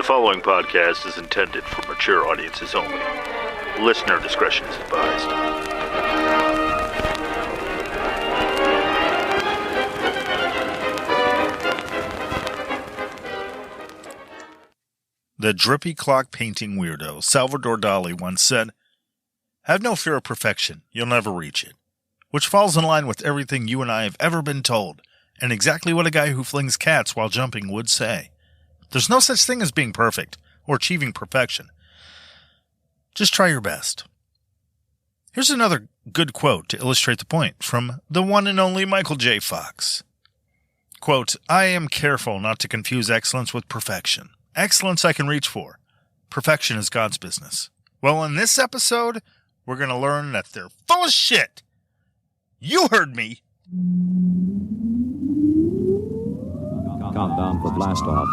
following podcast is intended for mature audiences only. Listener discretion is advised. The drippy clock painting weirdo Salvador Dali once said, "Have no fear of perfection, you'll never reach it," which falls in line with everything you and I have ever been told, and exactly what a guy who flings cats while jumping would say. There's no such thing as being perfect or achieving perfection. Just try your best. Here's another good quote to illustrate the point from the one and only Michael J. Fox. Quote, "I am careful not to confuse excellence with perfection. Excellence I can reach for. Perfection is God's business." Well, in this episode, we're going to learn that they're full of shit. You heard me. Countdown for blast off.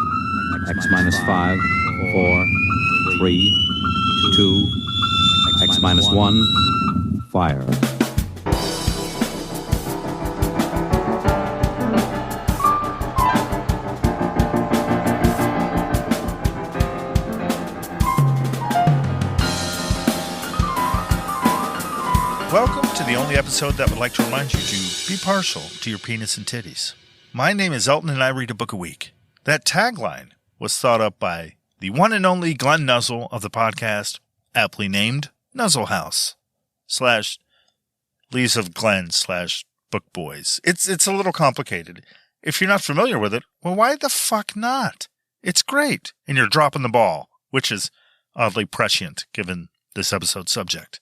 X-5, 4, 3, 2, X-1, fire. Welcome to the only episode that would like to remind you to be partial to your penis and titties. My name is Elton and I read a book a week. That tagline was thought up by the one and only Glenn Nuzzle of the podcast, aptly named Nuzzle House / Leaves of Glenn / Book Boys. It's a little complicated. If you're not familiar with it, well, why the fuck not? It's great, and you're dropping the ball, which is oddly prescient given this episode's subject.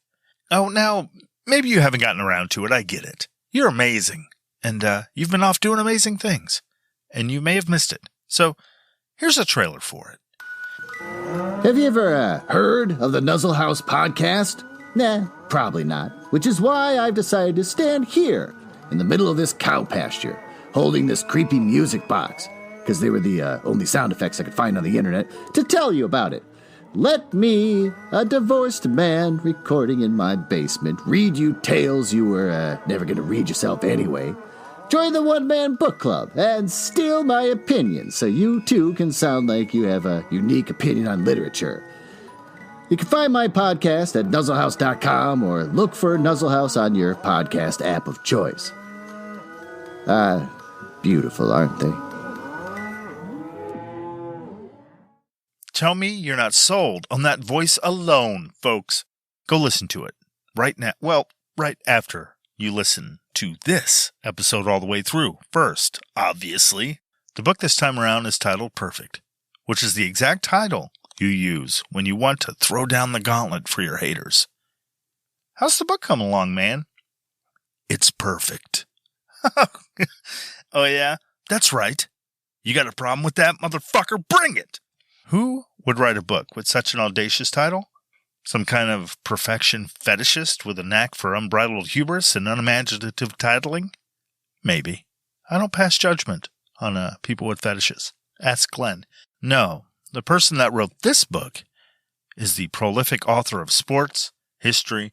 Oh, now, maybe you haven't gotten around to it, I get it. You're amazing, and you've been off doing amazing things, and you may have missed it. So, here's a trailer for it. Have you ever heard of the Nuzzle House podcast? Nah, probably not. Which is why I've decided to stand here in the middle of this cow pasture, holding this creepy music box, because they were the only sound effects I could find on the internet, to tell you about it. Let me, a divorced man recording in my basement, read you tales you were never going to read yourself anyway. Join the one-man book club and steal my opinion so you too can sound like you have a unique opinion on literature. You can find my podcast at nuzzlehouse.com or look for Nuzzle House on your podcast app of choice. Beautiful, aren't they? Tell me you're not sold on that voice alone, folks. Go listen to it right now. Well, right after you listen to this episode all the way through. First, obviously, the book this time around is titled Perfect, which is the exact title you use when you want to throw down the gauntlet for your haters. How's the book coming along, man? It's perfect. Oh, yeah? That's right. You got a problem with that, motherfucker? Bring it! Who would write a book with such an audacious title? Some kind of perfection fetishist with a knack for unbridled hubris and unimaginative titling? Maybe. I don't pass judgment on people with fetishes. Ask Glenn. No, the person that wrote this book is the prolific author of sports, history,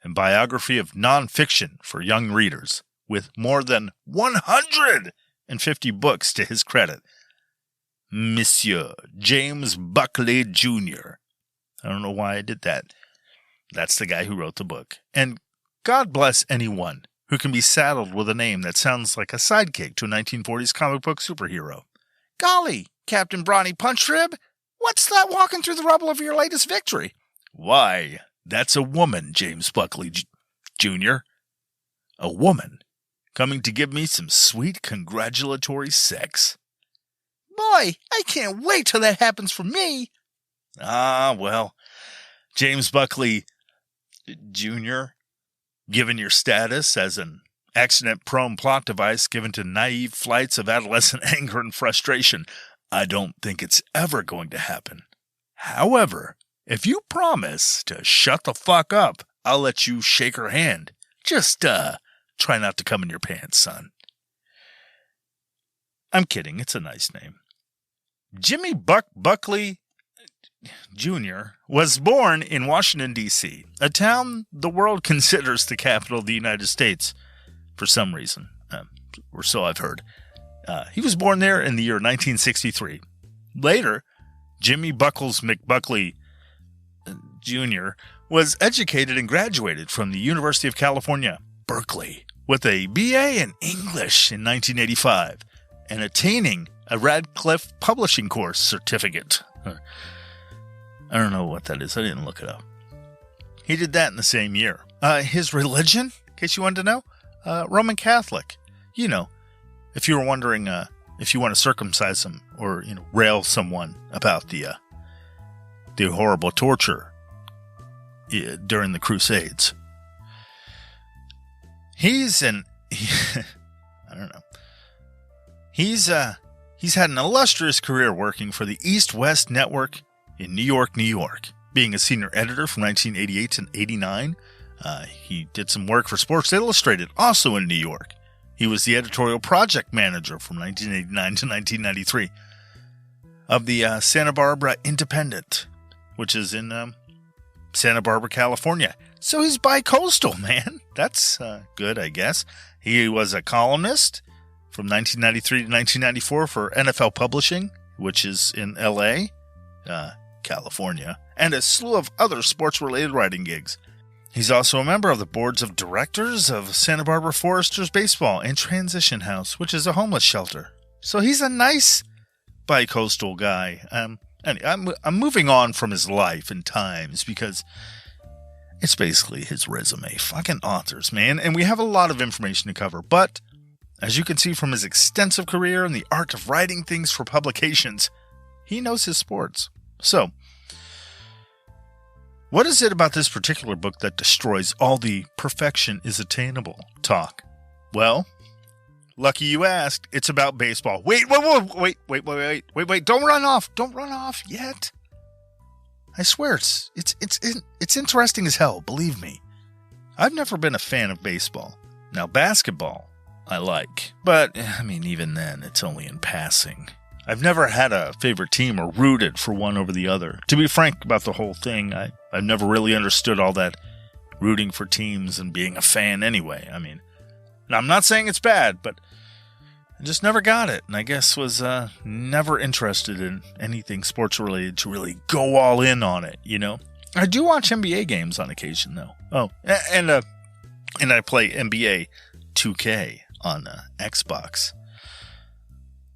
and biography of nonfiction for young readers, with more than 150 books to his credit. Monsieur James Buckley Jr. I don't know why I did that. That's the guy who wrote the book. And God bless anyone who can be saddled with a name that sounds like a sidekick to a 1940s comic book superhero. Golly, Captain Brawny Punchrib, what's that walking through the rubble of your latest victory? Why, that's a woman, James Buckley Jr. A woman coming to give me some sweet congratulatory sex. Boy, I can't wait till that happens for me. Ah, well, James Buckley Jr., given your status as an accident-prone plot device given to naive flights of adolescent anger and frustration, I don't think it's ever going to happen. However, if you promise to shut the fuck up, I'll let you shake her hand. Just, try not to come in your pants, son. I'm kidding, it's a nice name. Jimmy Buckley Jr. was born in Washington, D.C., a town the world considers the capital of the United States for some reason, or so I've heard. He was born there in the year 1963. Later, Jimmy Buckles McBuckley Jr. was educated and graduated from the University of California, Berkeley, with a BA in English in 1985 and attaining a Radcliffe Publishing Course certificate. I don't know what that is. I didn't look it up. He did that in the same year. His religion, in case you wanted to know, Roman Catholic. You know, if you were wondering if you want to circumcise him or rail someone about the horrible torture during the Crusades. I don't know. He's had an illustrious career working for the East-West Network in New York, New York, being a senior editor from 1988 to 89. He did some work for Sports Illustrated, also in New York. He was the editorial project manager from 1989 to 1993 of the Santa Barbara Independent, which is in Santa Barbara, California. So he's bi-coastal, man. That's good, I guess. He was a columnist from 1993 to 1994 for NFL Publishing, which is in L.A., California, and a slew of other sports-related writing gigs. He's also a member of the boards of directors of Santa Barbara Foresters Baseball and Transition House, which is a homeless shelter. So he's a nice bi-coastal guy. I'm moving on from his life and times because it's basically his resume. Fucking authors, man. And we have a lot of information to cover. But as you can see from his extensive career in the art of writing things for publications, he knows his sports. So, what is it about this particular book that destroys all the perfection is attainable talk? Well, lucky you asked. It's about baseball. Wait. Don't run off yet. I swear it's interesting as hell, believe me. I've never been a fan of baseball. Now, basketball, I like. But, even then, it's only in passing. I've never had a favorite team or rooted for one over the other. To be frank about the whole thing, I've never really understood all that rooting for teams and being a fan anyway. And I'm not saying it's bad, but I just never got it. And I guess was never interested in anything sports related to really go all in on it, I do watch NBA games on occasion, though. Oh, and I play NBA 2K on Xbox.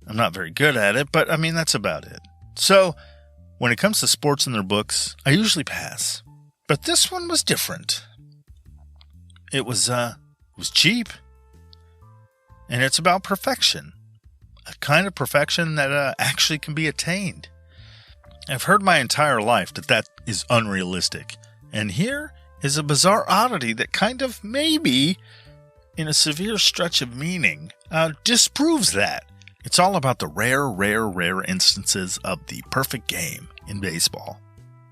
I'm not very good at it, but that's about it. So, when it comes to sports in their books, I usually pass. But this one was different. It was cheap. And it's about perfection. A kind of perfection that actually can be attained. I've heard my entire life that is unrealistic. And here is a bizarre oddity that kind of maybe, in a severe stretch of meaning, disproves that. It's all about the rare instances of the perfect game in baseball.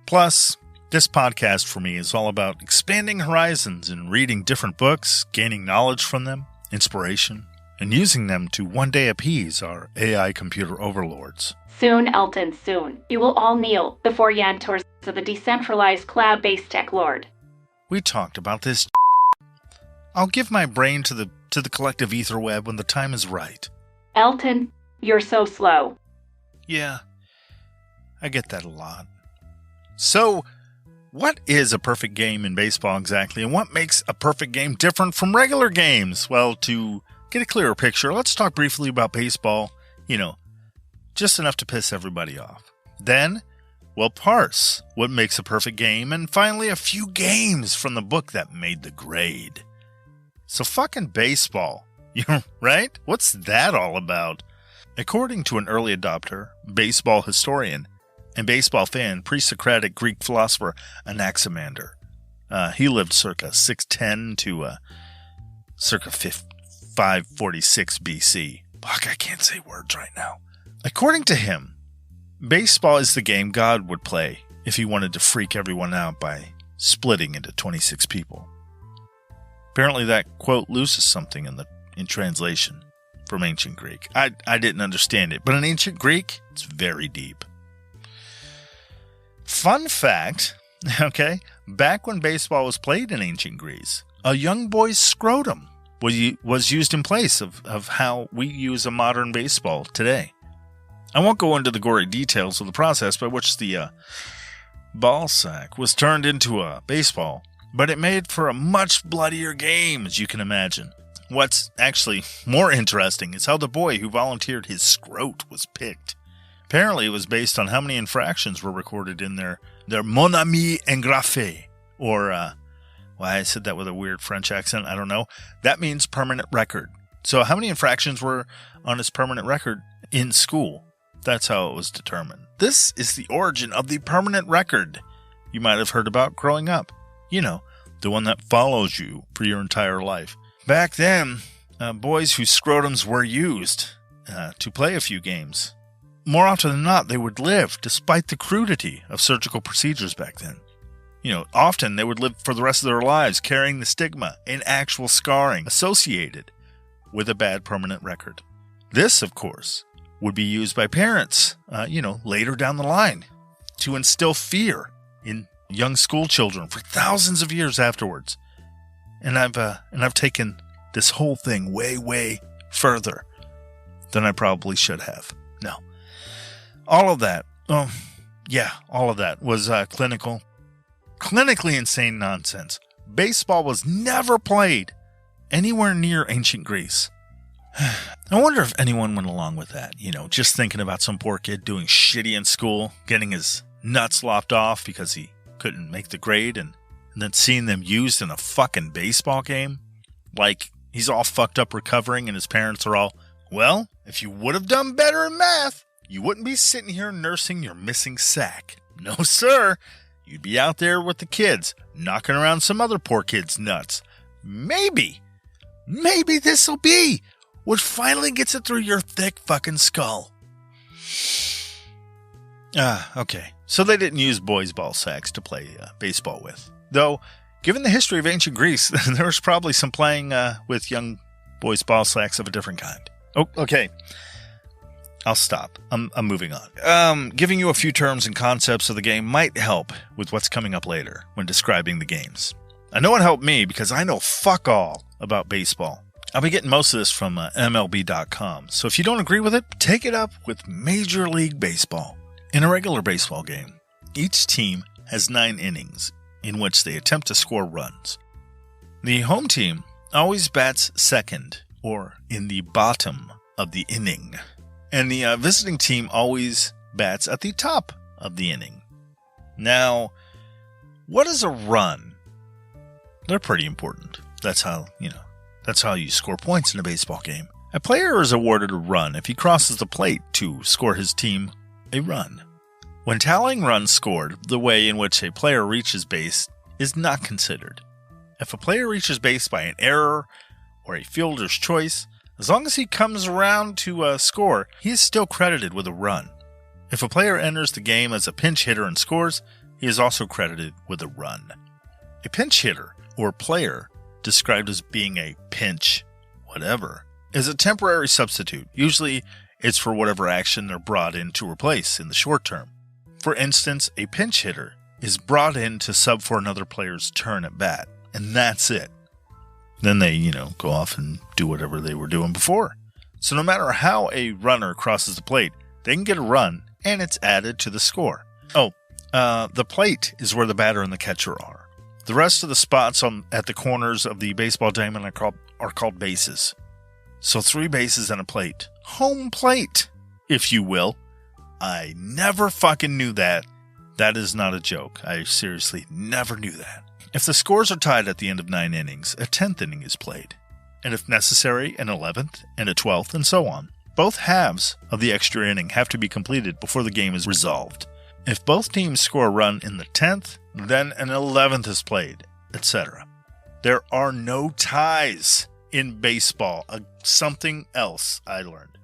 Plus, this podcast for me is all about expanding horizons and reading different books, gaining knowledge from them, inspiration, and using them to one day appease our AI computer overlords. Soon, Elton, soon. You will all kneel before Yantors of the decentralized cloud-based tech lord. We talked about this. I'll give my brain to the collective ether web when the time is right. Elton, you're so slow. Yeah, I get that a lot. So, what is a perfect game in baseball exactly, and what makes a perfect game different from regular games? Well, to get a clearer picture, let's talk briefly about baseball, just enough to piss everybody off. Then, we'll parse what makes a perfect game, and finally a few games from the book that made the grade. So fucking baseball. Right? What's that all about? According to an early adopter, baseball historian, and baseball fan, pre-Socratic Greek philosopher Anaximander, he lived circa 610 to circa 546 BC. Fuck, I can't say words right now. According to him, baseball is the game God would play if he wanted to freak everyone out by splitting into 26 people. Apparently that quote loses something in translation from ancient Greek. I didn't understand it, but in ancient Greek, it's very deep. Fun fact, okay, back when baseball was played in ancient Greece, a young boy's scrotum was used in place of how we use a modern baseball today. I won't go into the gory details of the process by which the ball sack was turned into a baseball, but it made for a much bloodier game, as you can imagine. What's actually more interesting is how the boy who volunteered his scrote was picked. Apparently, it was based on how many infractions were recorded in their mon ami engraffé, or, I said that with a weird French accent, I don't know. That means permanent record. So how many infractions were on his permanent record in school? That's how it was determined. This is the origin of the permanent record you might have heard about growing up. You know, the one that follows you for your entire life. Back then, boys whose scrotums were used to play a few games. More often than not, they would live, despite the crudity of surgical procedures back then. You know, often they would live for the rest of their lives carrying the stigma and actual scarring associated with a bad permanent record. This, of course, would be used by parents, later down the line to instill fear in young school children for thousands of years afterwards. And I've taken this whole thing way, way further than I probably should have. No. All of that, all of that was clinically insane nonsense. Baseball was never played anywhere near ancient Greece. I wonder if anyone went along with that, just thinking about some poor kid doing shitty in school, getting his nuts lopped off because he couldn't make the grade, and then seeing them used in a fucking baseball game. Like, he's all fucked up recovering, and his parents are all, well, if you would have done better in math, you wouldn't be sitting here nursing your missing sack. No, sir. You'd be out there with the kids, knocking around some other poor kid's nuts. Maybe this'll be what finally gets it through your thick fucking skull. Okay. So they didn't use boys' ball sacks to play baseball with. Though, given the history of ancient Greece, there was probably some playing with young boys' ball sacks of a different kind. Oh, okay. I'll stop. I'm moving on. Giving you a few terms and concepts of the game might help with what's coming up later when describing the games. I know it helped me because I know fuck all about baseball. I'll be getting most of this from MLB.com, so if you don't agree with it, take it up with Major League Baseball. In a regular baseball game, each team has 9 innings in which they attempt to score runs. The home team always bats second, or in the bottom of the inning, and the visiting team always bats at the top of the inning. Now, what is a run? They're pretty important. That's how you score points in a baseball game. A player is awarded a run if he crosses the plate to score his team a run. When tallying runs scored, the way in which a player reaches base is not considered. If a player reaches base by an error or a fielder's choice, as long as he comes around to score, he is still credited with a run. If a player enters the game as a pinch hitter and scores, he is also credited with a run. A pinch hitter, or player, described as being a pinch whatever, is a temporary substitute. Usually, it's for whatever action they're brought in to replace in the short term. For instance, a pinch hitter is brought in to sub for another player's turn at bat, and that's it. Then they, go off and do whatever they were doing before. So no matter how a runner crosses the plate, they can get a run, and it's added to the score. The plate is where the batter and the catcher are. The rest of the spots at the corners of the baseball diamond are called bases. So 3 bases and a plate. Home plate, if you will. I never fucking knew that. That is not a joke. I seriously never knew that. If the scores are tied at the end of 9 innings, a 10th inning is played. And if necessary, an 11th and a 12th, and so on. Both halves of the extra inning have to be completed before the game is resolved. If both teams score a run in the 10th, then an 11th is played, etc. There are no ties in baseball. Something else I learned.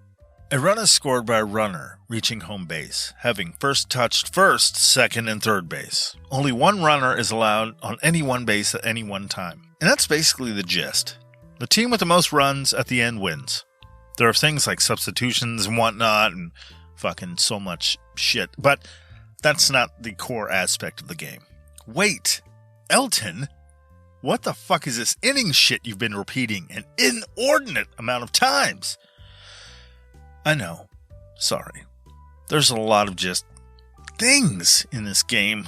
A run is scored by a runner reaching home base, having first touched first, second, and third base. Only one runner is allowed on any one base at any one time. And that's basically the gist. The team with the most runs at the end wins. There are things like substitutions and whatnot and fucking so much shit, but that's not the core aspect of the game. Wait, Elton? What the fuck is this inning shit you've been repeating an inordinate amount of times? I know. Sorry. There's a lot of just things in this game.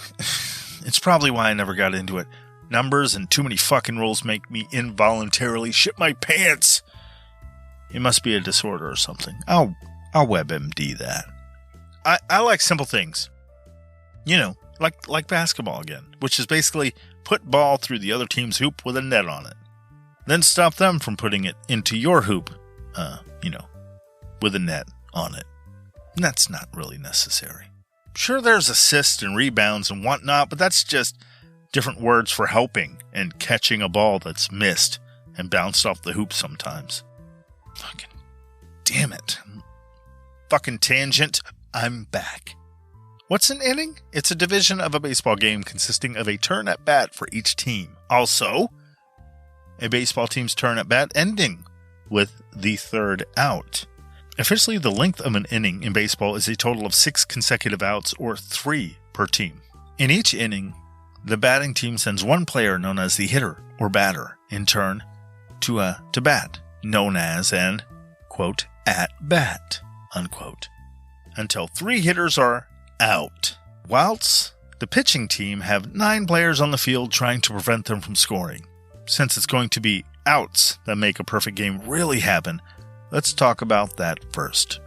It's probably why I never got into it. Numbers and too many fucking rules make me involuntarily shit my pants. It must be a disorder or something. I'll WebMD that. I like simple things. You know, like basketball again, which is basically put ball through the other team's hoop with a net on it. Then stop them from putting it into your hoop, with a net on it. And that's not really necessary. Sure, there's assists and rebounds and whatnot, but that's just different words for helping and catching a ball that's missed and bounced off the hoop sometimes. Fucking damn it. Fucking tangent. I'm back. What's an inning? It's a division of a baseball game consisting of a turn at bat for each team. Also, a baseball team's turn at bat ending with the third out. Officially, the length of an inning in baseball is a total of 6 consecutive outs, or 3 per team. In each inning, the batting team sends one player known as the hitter or batter in turn to bat, known as an, quote, at bat, unquote, until 3 hitters are out. Whilst the pitching team have 9 players on the field trying to prevent them from scoring. Since it's going to be outs that make a perfect game really happen, let's talk about that first.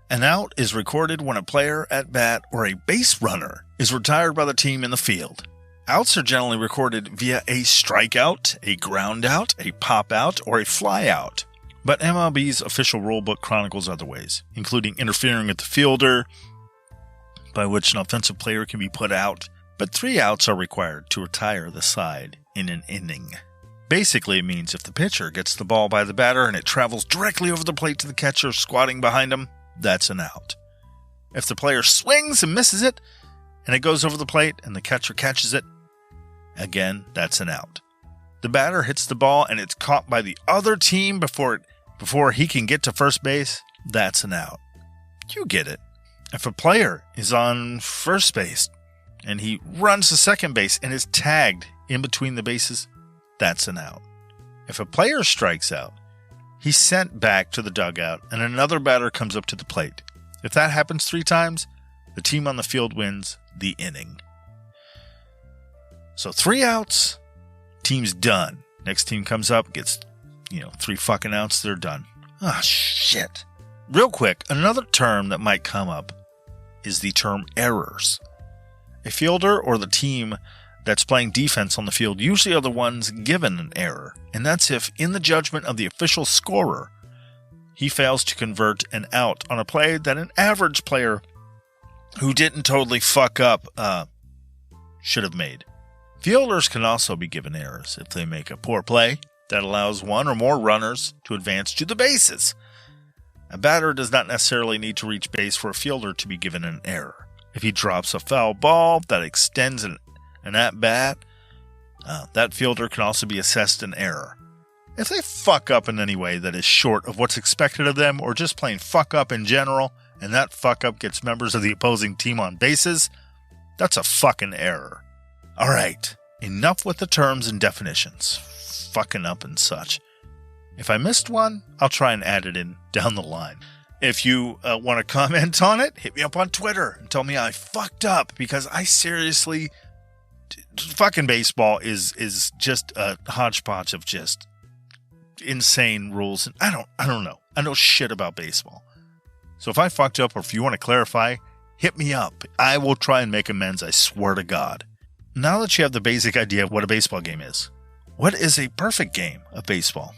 An out is recorded when a player at bat or a base runner is retired by the team in the field. Outs are generally recorded via a strikeout, a ground out, a pop out, or a fly out. But MLB's official rulebook chronicles other ways, including interfering with the fielder, by which an offensive player can be put out, but 3 outs are required to retire the side in an inning. Basically, it means if the pitcher gets the ball by the batter and it travels directly over the plate to the catcher squatting behind him, that's an out. If the player swings and misses it, and it goes over the plate and the catcher catches it, again, that's an out. The batter hits the ball and it's caught by the other team before he can get to first base, that's an out. You get it. If a player is on first base and he runs to second base and is tagged in between the bases, that's an out. If a player strikes out, he's sent back to the dugout and another batter comes up to the plate. If that happens 3 times, the team on the field wins the inning. So 3 outs, team's done. Next team comes up, gets, 3 fucking outs, they're done. Ah, shit. Real quick, another term that might come up is the term errors. A fielder or the team that's playing defense on the field usually are the ones given an error, and that's if, in the judgment of the official scorer, he fails to convert an out on a play that an average player who didn't totally fuck up should have made. Fielders can also be given errors if they make a poor play that allows 1 or more runners to advance to the bases. A batter does not necessarily need to reach base for a fielder to be given an error. If he drops a foul ball that extends an at-bat, that fielder can also be assessed an error. If they fuck up in any way that is short of what's expected of them, or just plain fuck up in general, and that fuck up gets members of the opposing team on bases, that's a fucking error. Alright, enough with the terms and definitions. Fucking up and such. If I missed one, I'll try and add it in down the line. If you want to comment on it, hit me up on Twitter and tell me I fucked up, because I seriously... Fucking baseball is just a hodgepodge of just insane rules. And I don't know. I know shit about baseball. So if I fucked up, or if you want to clarify, hit me up. I will try and make amends, I swear to God. Now that you have the basic idea of what a baseball game is, what is a perfect game of baseball?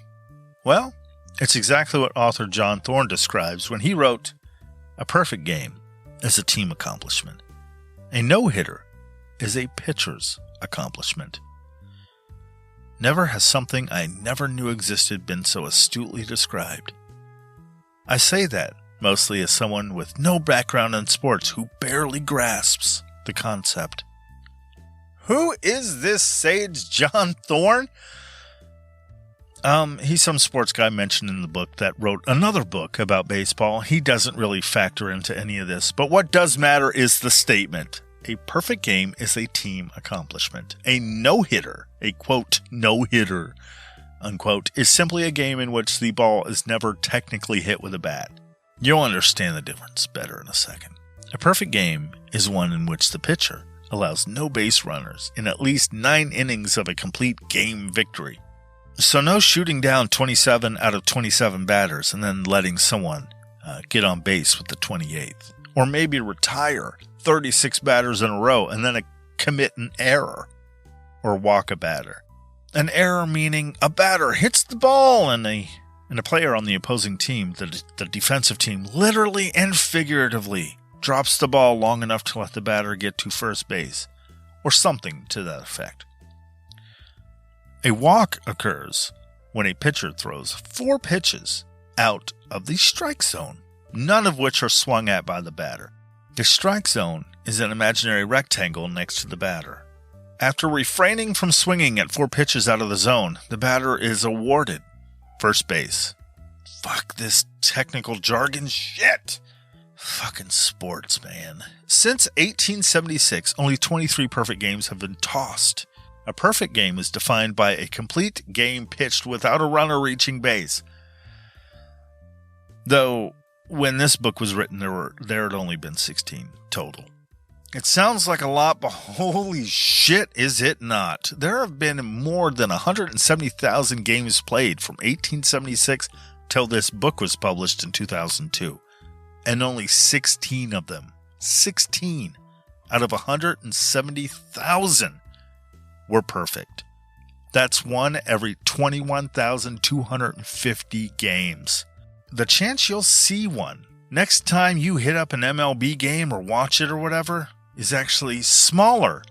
Well, it's exactly what author John Thorne describes when he wrote, "A perfect game is a team accomplishment. A no-hitter is a pitcher's accomplishment. Never has something I never knew existed been so astutely described. I say that mostly as someone with no background in sports who barely grasps the concept." Who is this sage John Thorne? He's some sports guy mentioned in the book that wrote another book about baseball. He doesn't really factor into any of this, but what does matter is the statement. A perfect game is a team accomplishment. A no-hitter, a quote, no-hitter, unquote, is simply a game in which the ball is never technically hit with a bat. You'll understand the difference better in a second. A perfect game is one in which the pitcher allows no base runners in at least 9 innings of a complete game victory. So no shooting down 27 out of 27 batters and then letting someone get on base with the 28th. Or maybe retire 36 batters in a row and then commit an error or walk a batter. An error meaning a batter hits the ball and a player on the opposing team, the defensive team, literally and figuratively drops the ball long enough to let the batter get to first base, or something to that effect. A walk occurs when a pitcher throws 4 pitches out of the strike zone, none of which are swung at by the batter. The strike zone is an imaginary rectangle next to the batter. After refraining from swinging at 4 pitches out of the zone, the batter is awarded first base. Fuck this technical jargon shit. Fucking sports, man. Since 1876, only 23 perfect games have been tossed. A perfect game is defined by a complete game pitched without a runner reaching base. Though, when this book was written, there had only been 16 total. It sounds like a lot, but holy shit, is it not? There have been more than 170,000 games played from 1876 till this book was published in 2002. And only 16 of them, 16 out of 170,000 were perfect. That's one every 21,250 games. The chance you'll see one next time you hit up an MLB game or watch it or whatever is actually smaller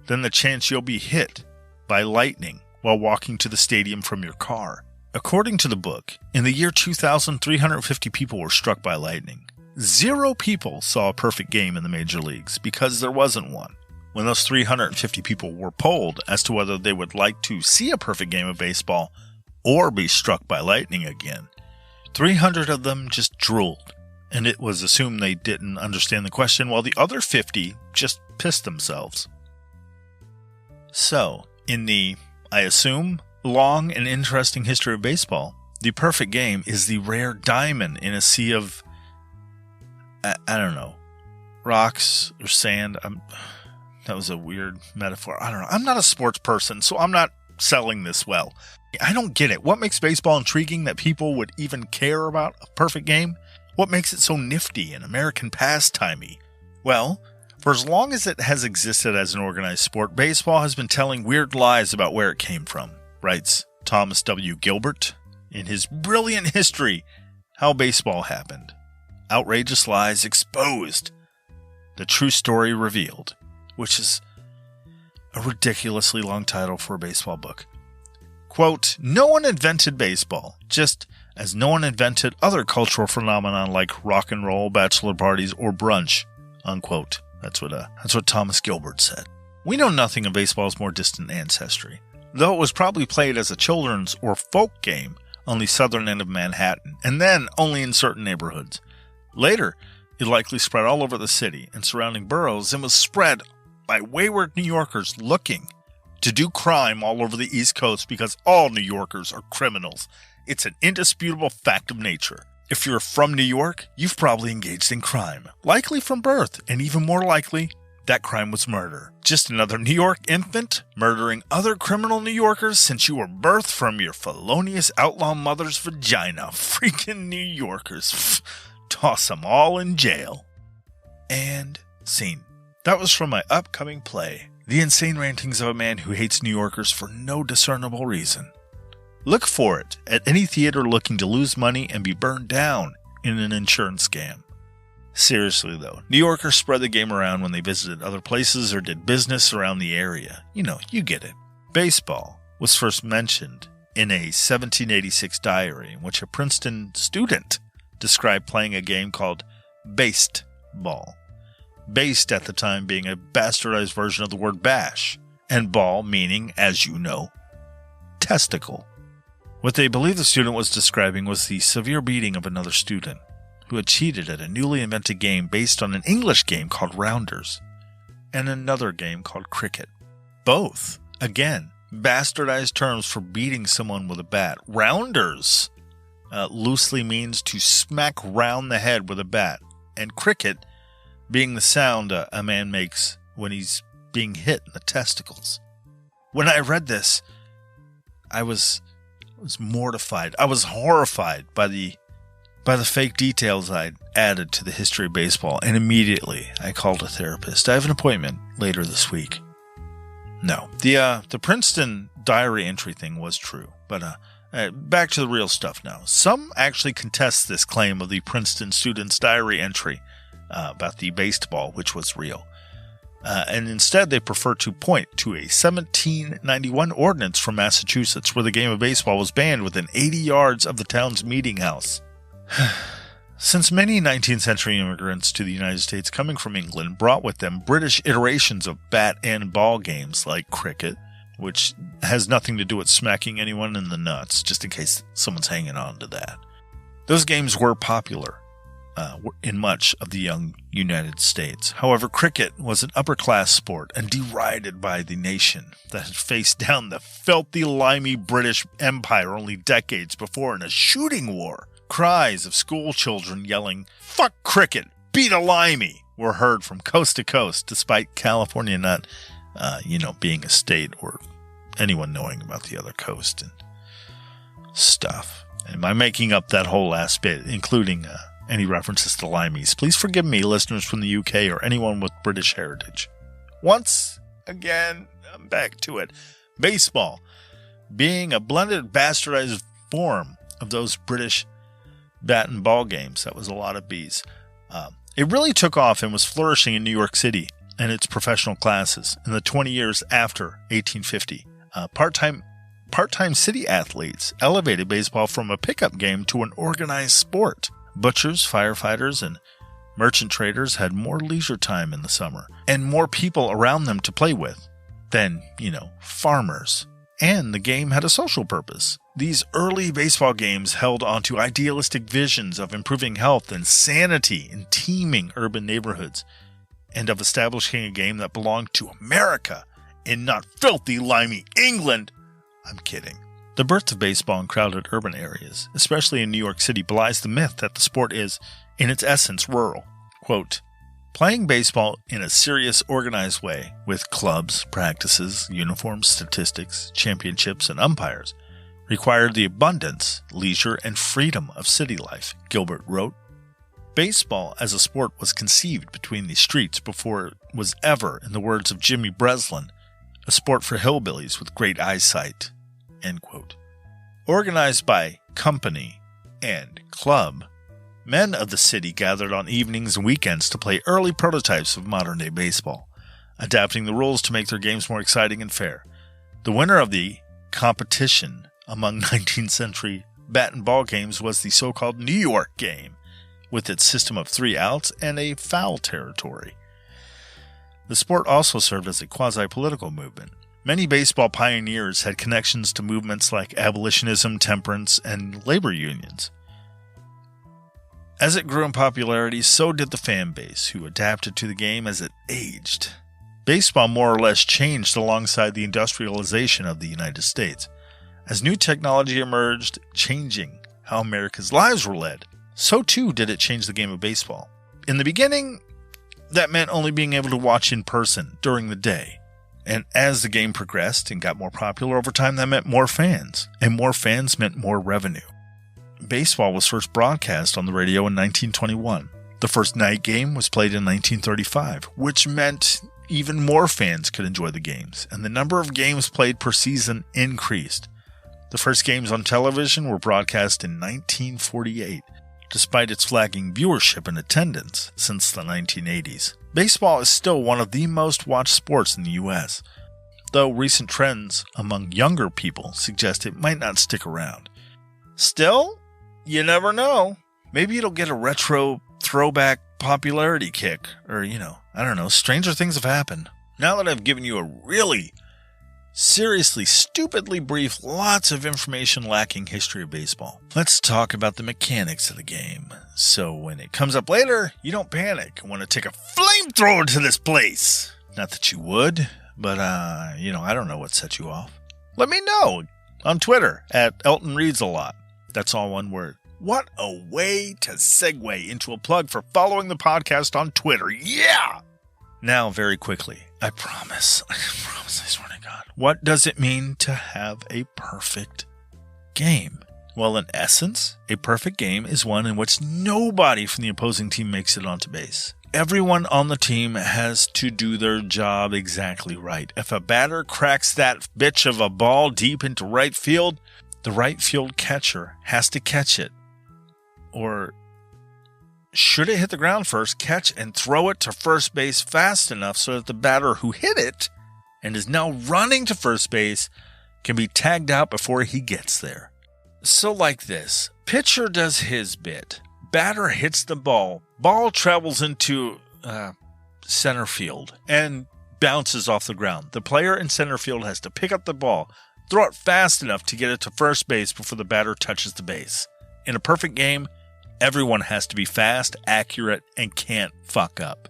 than the chance you'll be hit by lightning while walking to the stadium from your car. According to the book, in the year 2000, 350 people were struck by lightning. 0 people saw a perfect game in the major leagues because there wasn't one. When those 350 people were polled as to whether they would like to see a perfect game of baseball or be struck by lightning again, 300 of them just drooled, and it was assumed they didn't understand the question, while the other 50 just pissed themselves. So, in the, I assume, long and interesting history of baseball, the perfect game is the rare diamond in a sea of, I don't know, rocks or sand. That was a weird metaphor. I don't know. I'm not a sports person, so I'm not selling this well. I don't get it. What makes baseball intriguing that people would even care about a perfect game? What makes it so nifty and American pastimey? Well, for as long as it has existed as an organized sport, baseball has been telling weird lies about where it came from, writes Thomas W. Gilbert in his brilliant history, How Baseball Happened. Outrageous Lies Exposed. The True Story Revealed, which is a ridiculously long title for a baseball book. Quote, no one invented baseball, just as no one invented other cultural phenomena like rock and roll, bachelor parties, or brunch, unquote. That's what Thomas Gilbert said. We know nothing of baseball's more distant ancestry, though it was probably played as a children's or folk game on the southern end of Manhattan, and then only in certain neighborhoods. Later, it likely spread all over the city and surrounding boroughs and was spread by wayward New Yorkers looking to do crime all over the East Coast because all New Yorkers are criminals. It's an indisputable fact of nature. If you're from New York, you've probably engaged in crime, likely from birth, and even more likely, that crime was murder. Just another New York infant murdering other criminal New Yorkers since you were birthed from your felonious outlaw mother's vagina. Freaking New Yorkers. Toss them all in jail. And scene. That was from my upcoming play, The Insane Rantings of a Man Who Hates New Yorkers for No Discernible Reason. Look for it at any theater looking to lose money and be burned down in an insurance scam. Seriously though, New Yorkers spread the game around when they visited other places or did business around the area. You know, you get it. Baseball was first mentioned in a 1786 diary in which a Princeton student described playing a game called based ball. Based at the time being a bastardized version of the word bash, and ball meaning, as you know, testicle. What they believed the student was describing was the severe beating of another student who had cheated at a newly invented game based on an English game called Rounders and another game called Cricket. Both, again, bastardized terms for beating someone with a bat. Rounders, loosely means to smack round the head with a bat, and cricket being the sound a man makes when he's being hit in the testicles. When I read this, I was mortified. I was horrified by the fake details I'd added to the history of baseball, and immediately I called a therapist. I have an appointment later this week. No, the Princeton diary entry thing was true, but back to the real stuff now. Some actually contest this claim of the Princeton student's diary entry about the baseball, which was real. And instead, they prefer to point to a 1791 ordinance from Massachusetts where the game of baseball was banned within 80 yards of the town's meeting house. Since many 19th century immigrants to the United States coming from England brought with them British iterations of bat and ball games like cricket, which has nothing to do with smacking anyone in the nuts, just in case someone's hanging on to that. Those games were popular in much of the young United States. However, cricket was an upper-class sport and derided by the nation that had faced down the filthy, limey British Empire only decades before in a shooting war. Cries of school children yelling, "Fuck cricket! Beat a limey!" were heard from coast to coast, despite California not, being a state or anyone knowing about the other coast and stuff. And by making up that whole last bit, including any references to limeys, please forgive me, listeners from the UK or anyone with British heritage. Once again, I'm back to it. Baseball being a blended, bastardized form of those British bat and ball games. That was a lot of B's. It really took off and was flourishing in New York City and its professional classes in the 20 years after 1850. Part-time city athletes elevated baseball from a pickup game to an organized sport. Butchers, firefighters, and merchant traders had more leisure time in the summer and more people around them to play with than, farmers. And the game had a social purpose. These early baseball games held onto idealistic visions of improving health and sanity in teeming urban neighborhoods, and of establishing a game that belonged to America and not filthy, limey England. I'm kidding. The birth of baseball in crowded urban areas, especially in New York City, belies the myth that the sport is, in its essence, rural. Quote, playing baseball in a serious, organized way, with clubs, practices, uniforms, statistics, championships, and umpires, required the abundance, leisure, and freedom of city life, Gilbert wrote. Baseball as a sport was conceived between the streets before it was ever, in the words of Jimmy Breslin, a sport for hillbillies with great eyesight. End quote. Organized by company and club, men of the city gathered on evenings and weekends to play early prototypes of modern-day baseball, adapting the rules to make their games more exciting and fair. The winner of the competition among 19th century bat and ball games was the so-called New York game, with its system of 3 outs and a foul territory. The sport also served as a quasi-political movement. Many baseball pioneers had connections to movements like abolitionism, temperance, and labor unions. As it grew in popularity, so did the fan base, who adapted to the game as it aged. Baseball more or less changed alongside the industrialization of the United States. As new technology emerged, changing how America's lives were led, so too did it change the game of baseball. In the beginning, that meant only being able to watch in person during the day. And as the game progressed and got more popular over time, that meant more fans. And more fans meant more revenue. Baseball was first broadcast on the radio in 1921. The first night game was played in 1935, which meant even more fans could enjoy the games, and the number of games played per season increased. The first games on television were broadcast in 1948, despite its flagging viewership and attendance since the 1980s. Baseball is still one of the most watched sports in the U.S., though recent trends among younger people suggest it might not stick around. Still, you never know. Maybe it'll get a retro throwback popularity kick, or, stranger things have happened. Now that I've given you a really seriously, stupidly brief, lots of information lacking history of baseball, let's talk about the mechanics of the game. So when it comes up later, you don't panic and want to take a flamethrower to this place. Not that you would, but, I don't know what set you off. Let me know on Twitter at Elton Reads a Lot. That's all one word. What a way to segue into a plug for following the podcast on Twitter. Yeah! Now, very quickly, I promise, I swear to God. What does it mean to have a perfect game? Well, in essence, a perfect game is one in which nobody from the opposing team makes it onto base. Everyone on the team has to do their job exactly right. If a batter cracks that bitch of a ball deep into right field, the right field catcher has to catch it. Or should it hit the ground first, catch and throw it to first base fast enough so that the batter who hit it and is now running to first base can be tagged out before he gets there. So like this, pitcher does his bit, batter hits the ball travels into center field and bounces off the ground. The player in center field has to pick up the ball, throw it fast enough to get it to first base before the batter touches the base. In a perfect game, everyone has to be fast, accurate, and can't fuck up.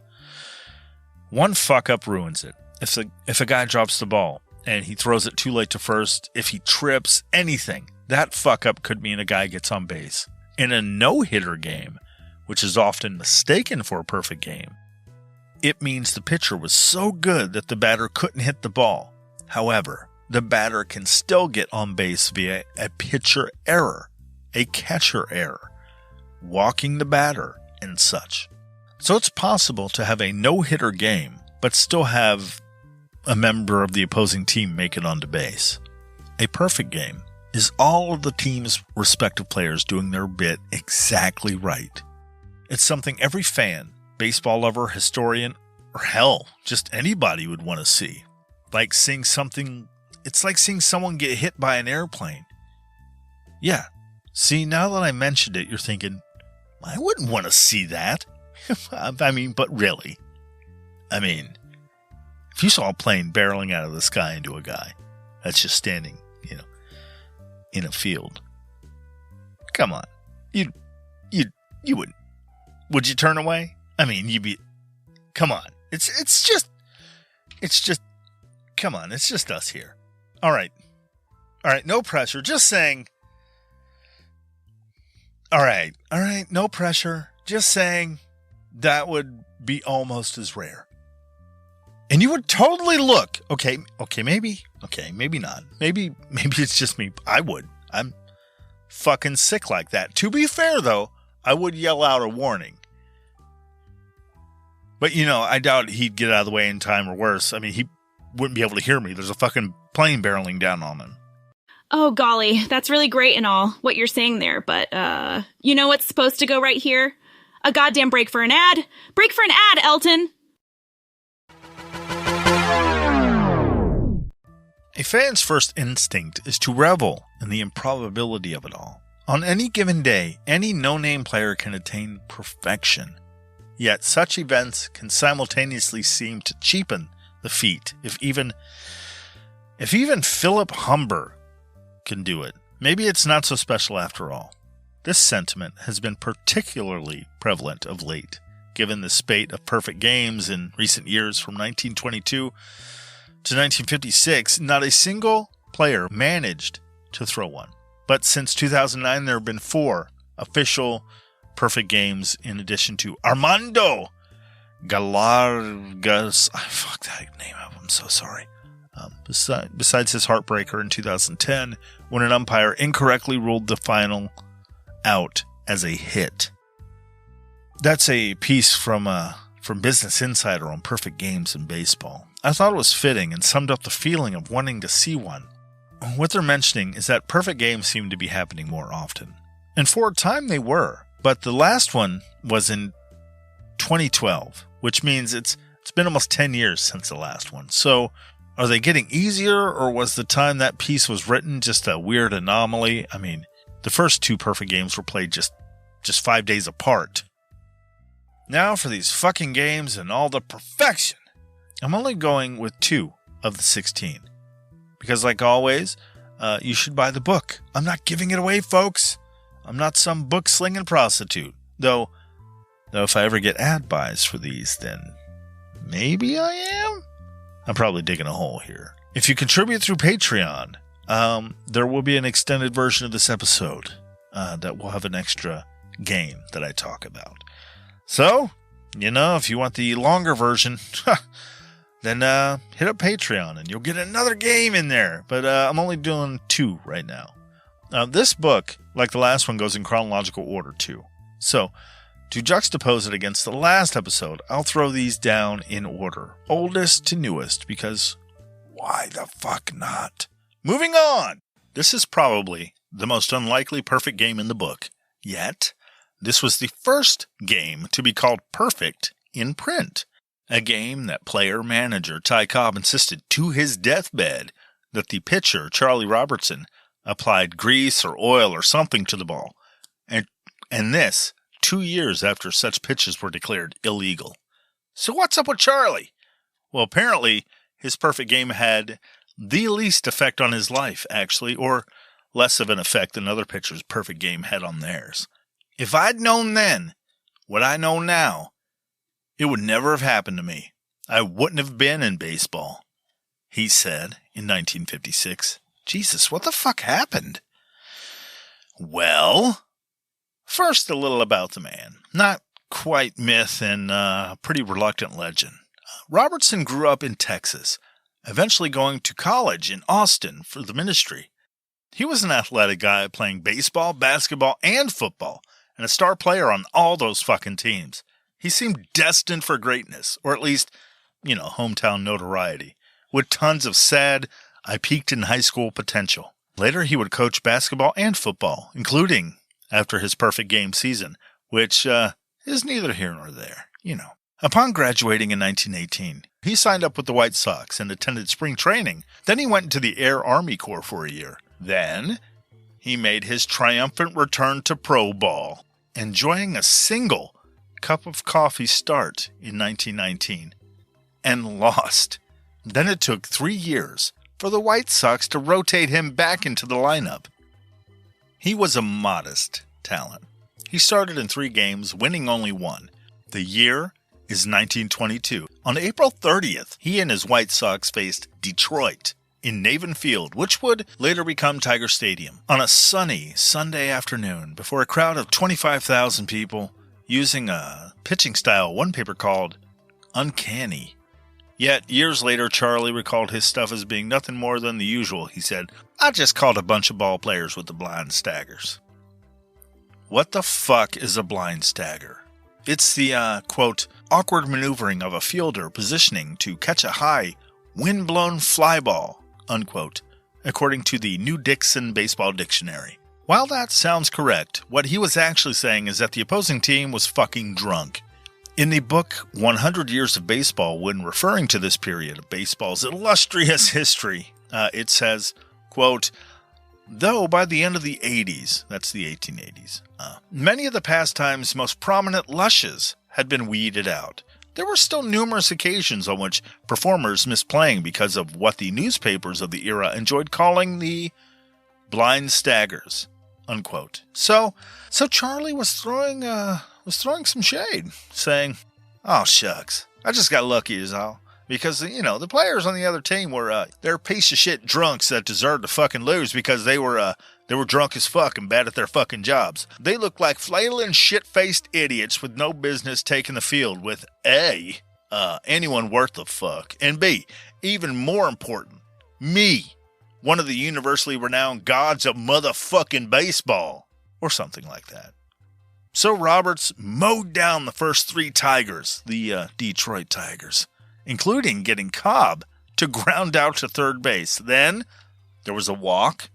One fuck up ruins it. If a guy drops the ball and he throws it too late to first, if he trips, anything, that fuck up could mean a guy gets on base. In a no-hitter game, which is often mistaken for a perfect game, it means the pitcher was so good that the batter couldn't hit the ball. However, the batter can still get on base via a pitcher error, a catcher error, walking the batter, and such. So it's possible to have a no-hitter game, but still have a member of the opposing team make it onto base. A perfect game is all of the team's respective players doing their bit exactly right. It's something every fan, baseball lover, historian, or hell, just anybody would want to see. It's like seeing someone get hit by an airplane. Yeah, see, now that I mentioned it, you're thinking, I wouldn't want to see that. But really. If you saw a plane barreling out of the sky into a guy that's just standing, in a field, come on, you wouldn't. Would you turn away? Come on. It's just, come on. It's just us here. All right. No pressure. Just saying. All right. No pressure. Just saying that would be almost as rare. And you would totally look. Okay, maybe. Okay, maybe not. Maybe it's just me. I would. I'm fucking sick like that. To be fair, though, I would yell out a warning. But, I doubt he'd get out of the way in time or worse. He wouldn't be able to hear me. There's a fucking plane barreling down on him. Oh, golly. That's really great and all, what you're saying there. But, you know what's supposed to go right here? A goddamn break for an ad. Break for an ad, Elton. A fan's first instinct is to revel in the improbability of it all. On any given day, any no-name player can attain perfection. Yet such events can simultaneously seem to cheapen the feat. If even Philip Humber can do it, maybe it's not so special after all. This sentiment has been particularly prevalent of late, given the spate of perfect games in recent years from 1922 to 1956. Not a single player managed to throw one. But since 2009, there have been 4 official perfect games in addition to Armando Galargas. I fucked that name up. I'm so sorry. Besides his heartbreaker in 2010, when an umpire incorrectly ruled the final out as a hit. That's a piece from Business Insider on perfect games in baseball. I thought it was fitting and summed up the feeling of wanting to see one. What they're mentioning is that perfect games seem to be happening more often. And for a time they were, but the last one was in 2012, which means it's been almost 10 years since the last one. So are they getting easier, or was the time that piece was written just a weird anomaly? The first 2 perfect games were played just 5 days apart. Now for these fucking games and all the perfection. I'm only going with 2 of the 16. Because like always, you should buy the book. I'm not giving it away, folks. I'm not some book-slinging prostitute. Though if I ever get ad buys for these, then maybe I am? I'm probably digging a hole here. If you contribute through Patreon, there will be an extended version of this episode. that will have an extra game that I talk about. So, if you want the longer version, then hit up Patreon and you'll get another game in there. But I'm only doing 2 right now. This book, like the last one, goes in chronological order too. So, to juxtapose it against the last episode, I'll throw these down in order. Oldest to newest, because why the fuck not? Moving on! This is probably the most unlikely perfect game in the book. Yet, this was the first game to be called perfect in print. A game that player-manager Ty Cobb insisted to his deathbed that the pitcher, Charlie Robertson, applied grease or oil or something to the ball. And this 2 years after such pitches were declared illegal. So what's up with Charlie? Well, apparently, his perfect game had the least effect on his life, actually, or less of an effect than other pitchers' perfect game had on theirs. If I'd known then what I know now, it would never have happened to me. I wouldn't have been in baseball, he said in 1956. Jesus, what the fuck happened? Well, first, a little about the man. Not quite myth and pretty reluctant legend. Robertson grew up in Texas, eventually going to college in Austin for the ministry. He was an athletic guy playing baseball, basketball, and football, and a star player on all those fucking teams. He seemed destined for greatness, or at least, hometown notoriety, with tons of sad, I peaked in high school potential. Later, he would coach basketball and football, including after his perfect game season, which is neither here nor there, Upon graduating in 1918, he signed up with the White Sox and attended spring training. Then he went into the Air Army Corps for a year. Then he made his triumphant return to pro ball, enjoying a single cup of coffee start in 1919, and lost. Then it took 3 years for the White Sox to rotate him back into the lineup. He was a modest talent. He started in 3 games, winning only 1. The year is 1922. On April 30th, he and his White Sox faced Detroit in Navin Field, which would later become Tiger Stadium, on a sunny Sunday afternoon before a crowd of 25,000 people using a pitching style one paper called uncanny. Yet, years later, Charlie recalled his stuff as being nothing more than the usual. He said, "I just called a bunch of ball players with the blind staggers." What the fuck is a blind stagger? It's the, quote, awkward maneuvering of a fielder positioning to catch a high, wind-blown fly ball, unquote, according to the New Dixon Baseball Dictionary. While that sounds correct, what he was actually saying is that the opposing team was fucking drunk. In the book 100 Years of Baseball, when referring to this period of baseball's illustrious history, it says, quote, though by the end of the 80s, that's the 1880s, many of the pastime's most prominent lushes had been weeded out. There were still numerous occasions on which performers missed playing because of what the newspapers of the era enjoyed calling the blind staggers, unquote. So Charlie was throwing some shade, saying, "Oh shucks, I just got lucky as all. Because, the players on the other team were, they're piece of shit drunks that deserved to fucking lose because they were drunk as fuck and bad at their fucking jobs. They looked like flailing shit-faced idiots with no business taking the field with A, anyone worth the fuck, and B, even more important, me, one of the universally renowned gods of motherfucking baseball," or something like that. So Roberts mowed down the first 3 Tigers, the Detroit Tigers, including getting Cobb to ground out to third base. Then there was a walk,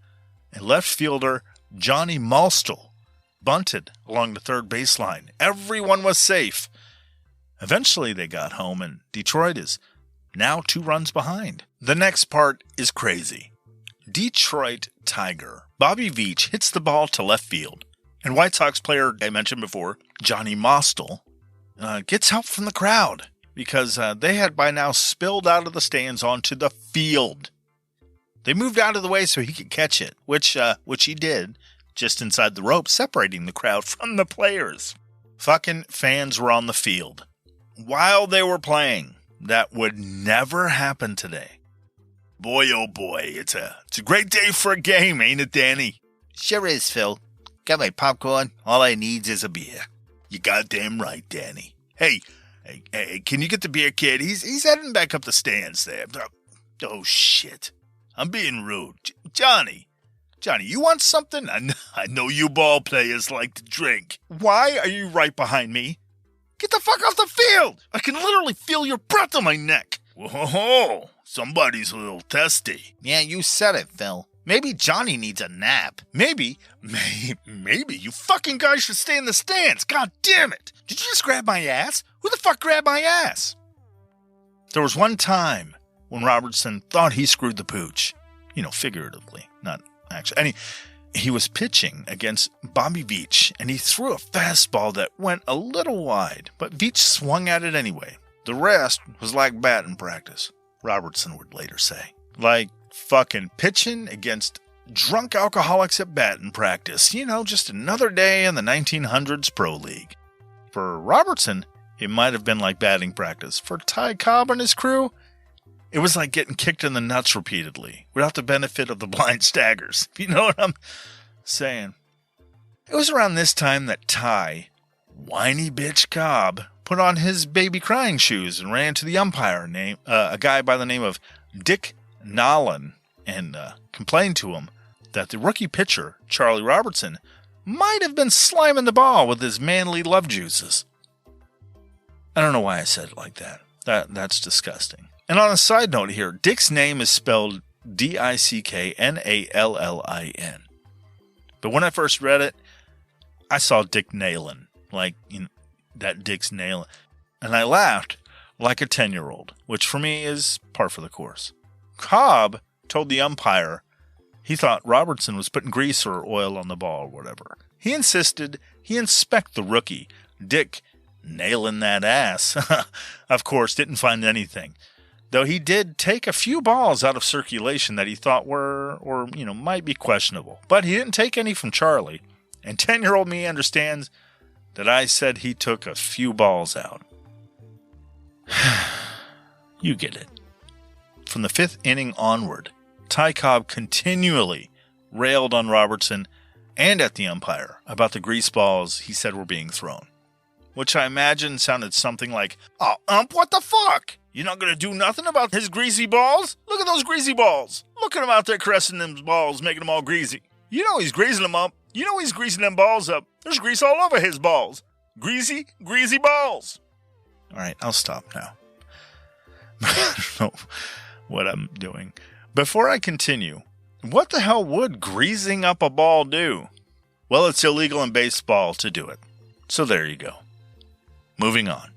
and left fielder Johnny Malstall bunted along the third baseline. Everyone was safe. Eventually they got home, and Detroit is now 2 runs behind. The next part is crazy. Detroit Tiger Bobby Veach hits the ball to left field, and White Sox player I mentioned before, Johnny Malstall, gets help from the crowd, because they had by now spilled out of the stands onto the field. They moved out of the way so he could catch it, which he did, just inside the rope, separating the crowd from the players. Fucking fans were on the field while they were playing. That would never happen today. Boy, oh boy, it's a great day for a game, ain't it, Danny? Sure is, Phil. Got my popcorn. All I need is a beer. You goddamn right, Danny. Hey, can you get the beer, kid? He's heading back up the stands there. Oh, shit. I'm being rude. Johnny, you want something? I know you ball players like to drink. Why are you right behind me? Get the fuck off the field! I can literally feel your breath on my neck. Whoa, somebody's a little testy. Yeah, you said it, Phil. Maybe Johnny needs a nap. Maybe you fucking guys should stay in the stands. God damn it. Did you just grab my ass? Who the fuck grabbed my ass? There was one time when Robertson thought he screwed the pooch. Figuratively, not actually. And he was pitching against Bobby Veach, and he threw a fastball that went a little wide, but Veach swung at it anyway. The rest was like batting practice, Robertson would later say. Like fucking pitching against drunk alcoholics at batting practice. Just another day in the 1900s Pro League. For Robertson, it might have been like batting practice. For Ty Cobb and his crew, it was like getting kicked in the nuts repeatedly, without the benefit of the blind staggers. You know what I'm saying? It was around this time that Ty, whiny bitch Cobb, put on his baby crying shoes and ran to the umpire, a guy by the name of Dick Nolan, and complained to him that the rookie pitcher, Charlie Robertson, might have been sliming the ball with his manly love juices. I don't know why I said it like that. That's disgusting. And on a side note here, Dick's name is spelled Dickknallin. But when I first read it, I saw Dick nailin', like, that Dick's nailin'. And I laughed like a 10-year-old, which for me is par for the course. Cobb told the umpire he thought Robertson was putting grease or oil on the ball or whatever. He insisted he inspect the rookie, Dick nailing that ass. Of course, didn't find anything. Though he did take a few balls out of circulation that he thought were, or might be questionable. But he didn't take any from Charlie. And 10-year-old me understands that I said he took a few balls out. You get it. From the 5th inning onward, Ty Cobb continually railed on Robertson and at the umpire about the grease balls he said were being thrown. Which I imagine sounded something like, "Oh, ump, what the fuck? You're not going to do nothing about his greasy balls? Look at those greasy balls. Look at him out there caressing them balls, making them all greasy. You know he's greasing them up. You know he's greasing them balls up. There's grease all over his balls. Greasy balls." All right, I'll stop now. I don't know what I'm doing. Before I continue, what the hell would greasing up a ball do? Well, it's illegal in baseball to do it. So there you go. Moving on.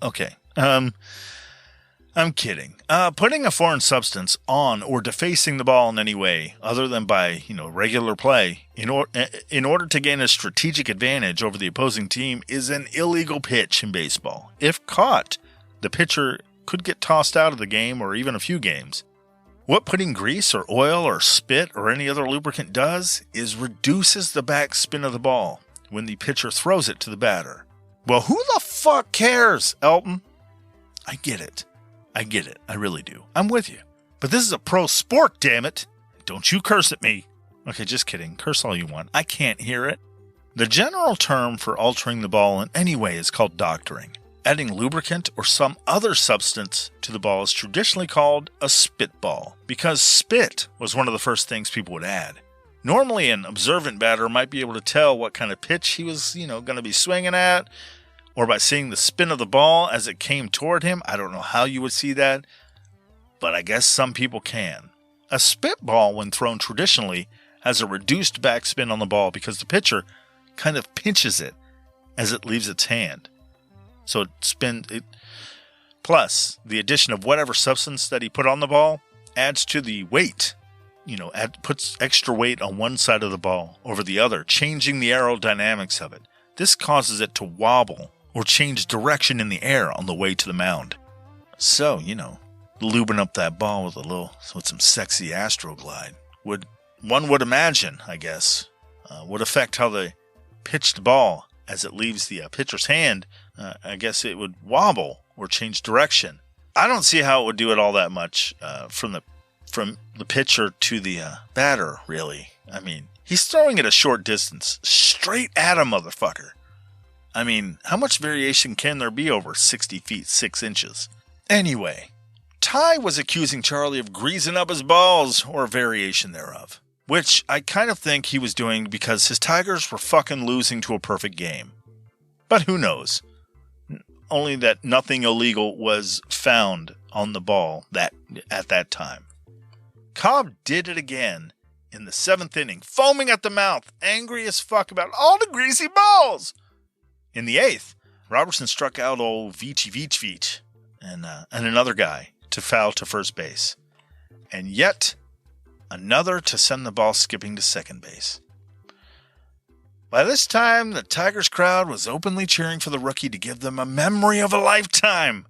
Okay. I'm kidding. Putting a foreign substance on or defacing the ball in any way other than by, regular play in order to gain a strategic advantage over the opposing team is an illegal pitch in baseball. If caught, the pitcher could get tossed out of the game or even a few games. What putting grease or oil or spit or any other lubricant does is reduces the backspin of the ball when the pitcher throws it to the batter. Well, who the fuck cares, Elton? I get it. I really do. I'm with you. But this is a pro sport, damn it. Don't you curse at me. Okay, just kidding. Curse all you want. I can't hear it. The general term for altering the ball in any way is called doctoring. Adding lubricant or some other substance to the ball is traditionally called a spitball, because spit was one of the first things people would add. Normally, an observant batter might be able to tell what kind of pitch he was, going to be swinging at, or by seeing the spin of the ball as it came toward him. I don't know how you would see that, but I guess some people can. A spitball, when thrown traditionally, has a reduced backspin on the ball because the pitcher kind of pinches it as it leaves its hand. So it spins it. Plus, the addition of whatever substance that he put on the ball adds to the weight. Puts extra weight on one side of the ball over the other, changing the aerodynamics of it. This causes it to wobble or change direction in the air on the way to the mound. So, lubing up that ball with some sexy Astroglide one would imagine, I guess, would affect how the pitched ball, as it leaves the pitcher's hand, I guess it would wobble or change direction. I don't see how it would do it all that much from the pitcher to the batter, really. I mean, He's throwing it a short distance, straight at a motherfucker. I mean, how much variation can there be over 60 feet 6 inches? Anyway, Ty was accusing Charlie of greasing up his balls, or a variation thereof. Which I kind of think he was doing because his Tigers were fucking losing to a perfect game. But who knows? Only that nothing illegal was found on the ball at that time. Cobb did it again in the 7th inning, foaming at the mouth, angry as fuck about all the greasy balls. In the 8th, Robertson struck out old Veach and another guy to foul to first base. And yet another to send the ball skipping to second base. By this time, the Tigers crowd was openly cheering for the rookie to give them a memory of a lifetime.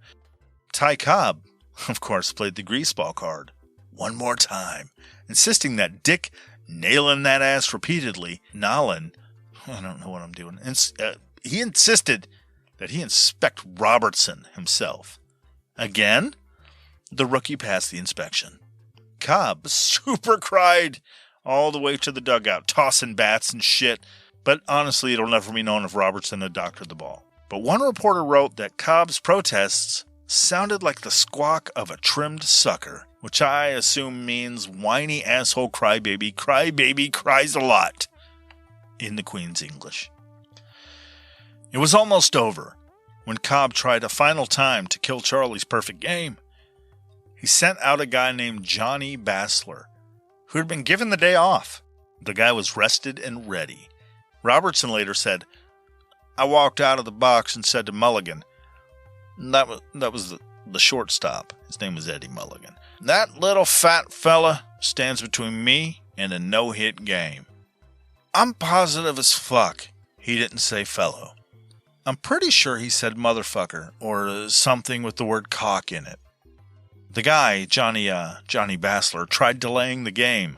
Ty Cobb, of course, played the greaseball card one more time, insisting that Dick nailing that ass repeatedly, I don't know what I'm doing. He insisted that he inspect Robertson himself. Again, the rookie passed the inspection. Cobb super cried all the way to the dugout, tossing bats and shit. But honestly, it'll never be known if Robertson had doctored the ball. But one reporter wrote that Cobb's protests sounded like the squawk of a trimmed sucker, which I assume means whiny asshole crybaby cries a lot in the Queen's English. It was almost over when Cobb tried a final time to kill Charlie's perfect game. He sent out a guy named Johnny Bassler, who had been given the day off. The guy was rested and ready. Robertson later said, "I walked out of the box and said to Mulligan," that was the shortstop. His name was Eddie Mulligan, "That little fat fella stands between me and a no-hit game." I'm positive as fuck he didn't say fellow. I'm pretty sure he said motherfucker or something with the word cock in it. The guy, Johnny Bassler, tried delaying the game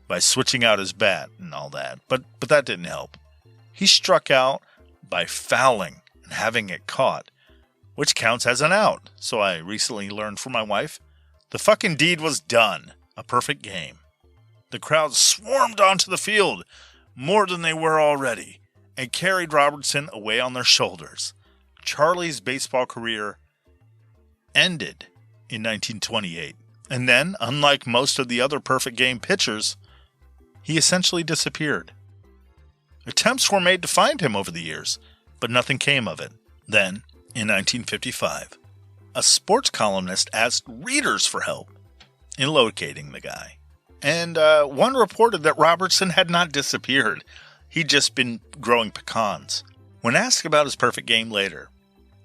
by switching out his bat and all that, but that didn't help. He struck out by fouling and having it caught, which counts as an out. So I recently learned from my wife, the fucking deed was done. A perfect game. The crowd swarmed onto the field, more than they were already, and carried Robertson away on their shoulders. Charlie's baseball career ended in 1928. And then, unlike most of the other perfect game pitchers, he essentially disappeared. Attempts were made to find him over the years, but nothing came of it. Then, in 1955, a sports columnist asked readers for help in locating the guy. And one reported that Robertson had not disappeared. He'd just been growing pecans. When asked about his perfect game later,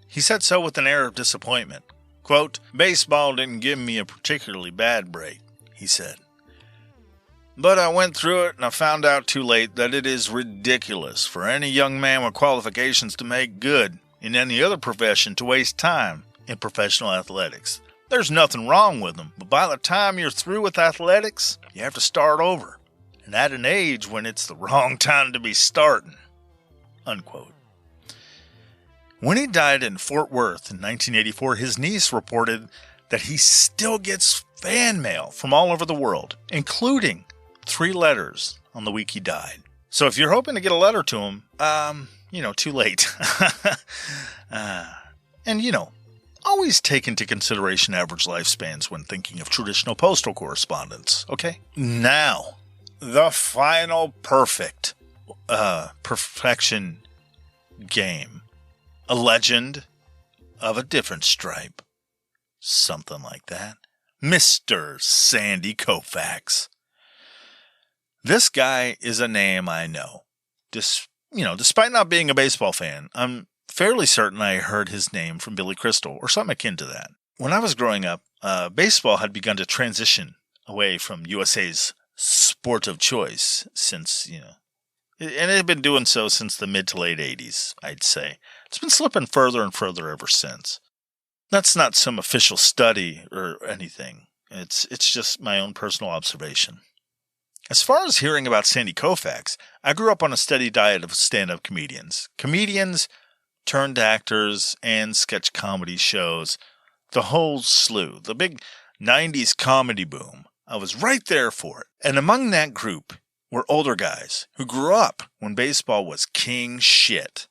he said so with an air of disappointment. Quote, "Baseball didn't give me a particularly bad break," he said. "But I went through it and I found out too late that it is ridiculous for any young man with qualifications to make good in any other profession to waste time in professional athletics. There's nothing wrong with them, but by the time you're through with athletics, you have to start over. And at an age when it's the wrong time to be starting." Unquote. When he died in Fort Worth in 1984, his niece reported that he still gets fan mail from all over the world, including 3 letters on the week he died. So if you're hoping to get a letter to him, too late. Always take into consideration average lifespans when thinking of traditional postal correspondence, okay? Now, the final perfection game. A legend of a different stripe. Something like that. Mr. Sandy Koufax. This guy is a name I know. Despite not being a baseball fan, I'm fairly certain I heard his name from Billy Crystal or something akin to that. When I was growing up, baseball had begun to transition away from USA's sport of choice since, and it had been doing so since the mid to late 80s, I'd say. It's been slipping further and further ever since. That's not some official study or anything. It's just my own personal observation. As far as hearing about Sandy Koufax, I grew up on a steady diet of stand-up comedians. Comedians turned actors and sketch comedy shows. The whole slew. The big 90s comedy boom. I was right there for it. And among that group, were older guys who grew up when baseball was king shit.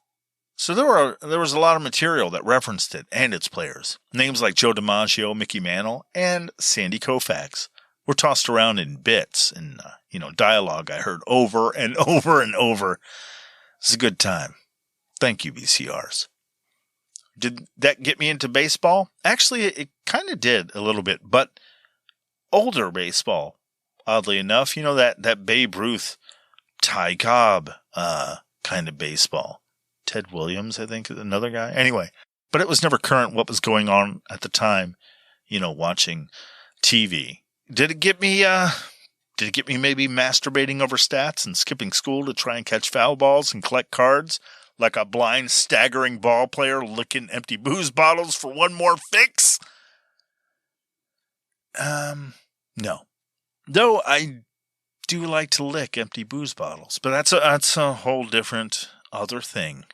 So there was a lot of material that referenced it and its players. Names like Joe DiMaggio, Mickey Mantle, and Sandy Koufax were tossed around in bits and, dialogue I heard over and over and over. It's a good time. Thank you, VCRs. Did that get me into baseball? Actually, it kind of did a little bit, but older baseball, oddly enough. That Babe Ruth, Ty Cobb kind of baseball. Ted Williams, I think, is another guy. Anyway, but it was never current what was going on at the time, watching TV. Did it get me maybe masturbating over stats and skipping school to try and catch foul balls and collect cards like a blind, staggering ball player licking empty booze bottles for one more fix? No. Though I do like to lick empty booze bottles, but that's a whole different other thing.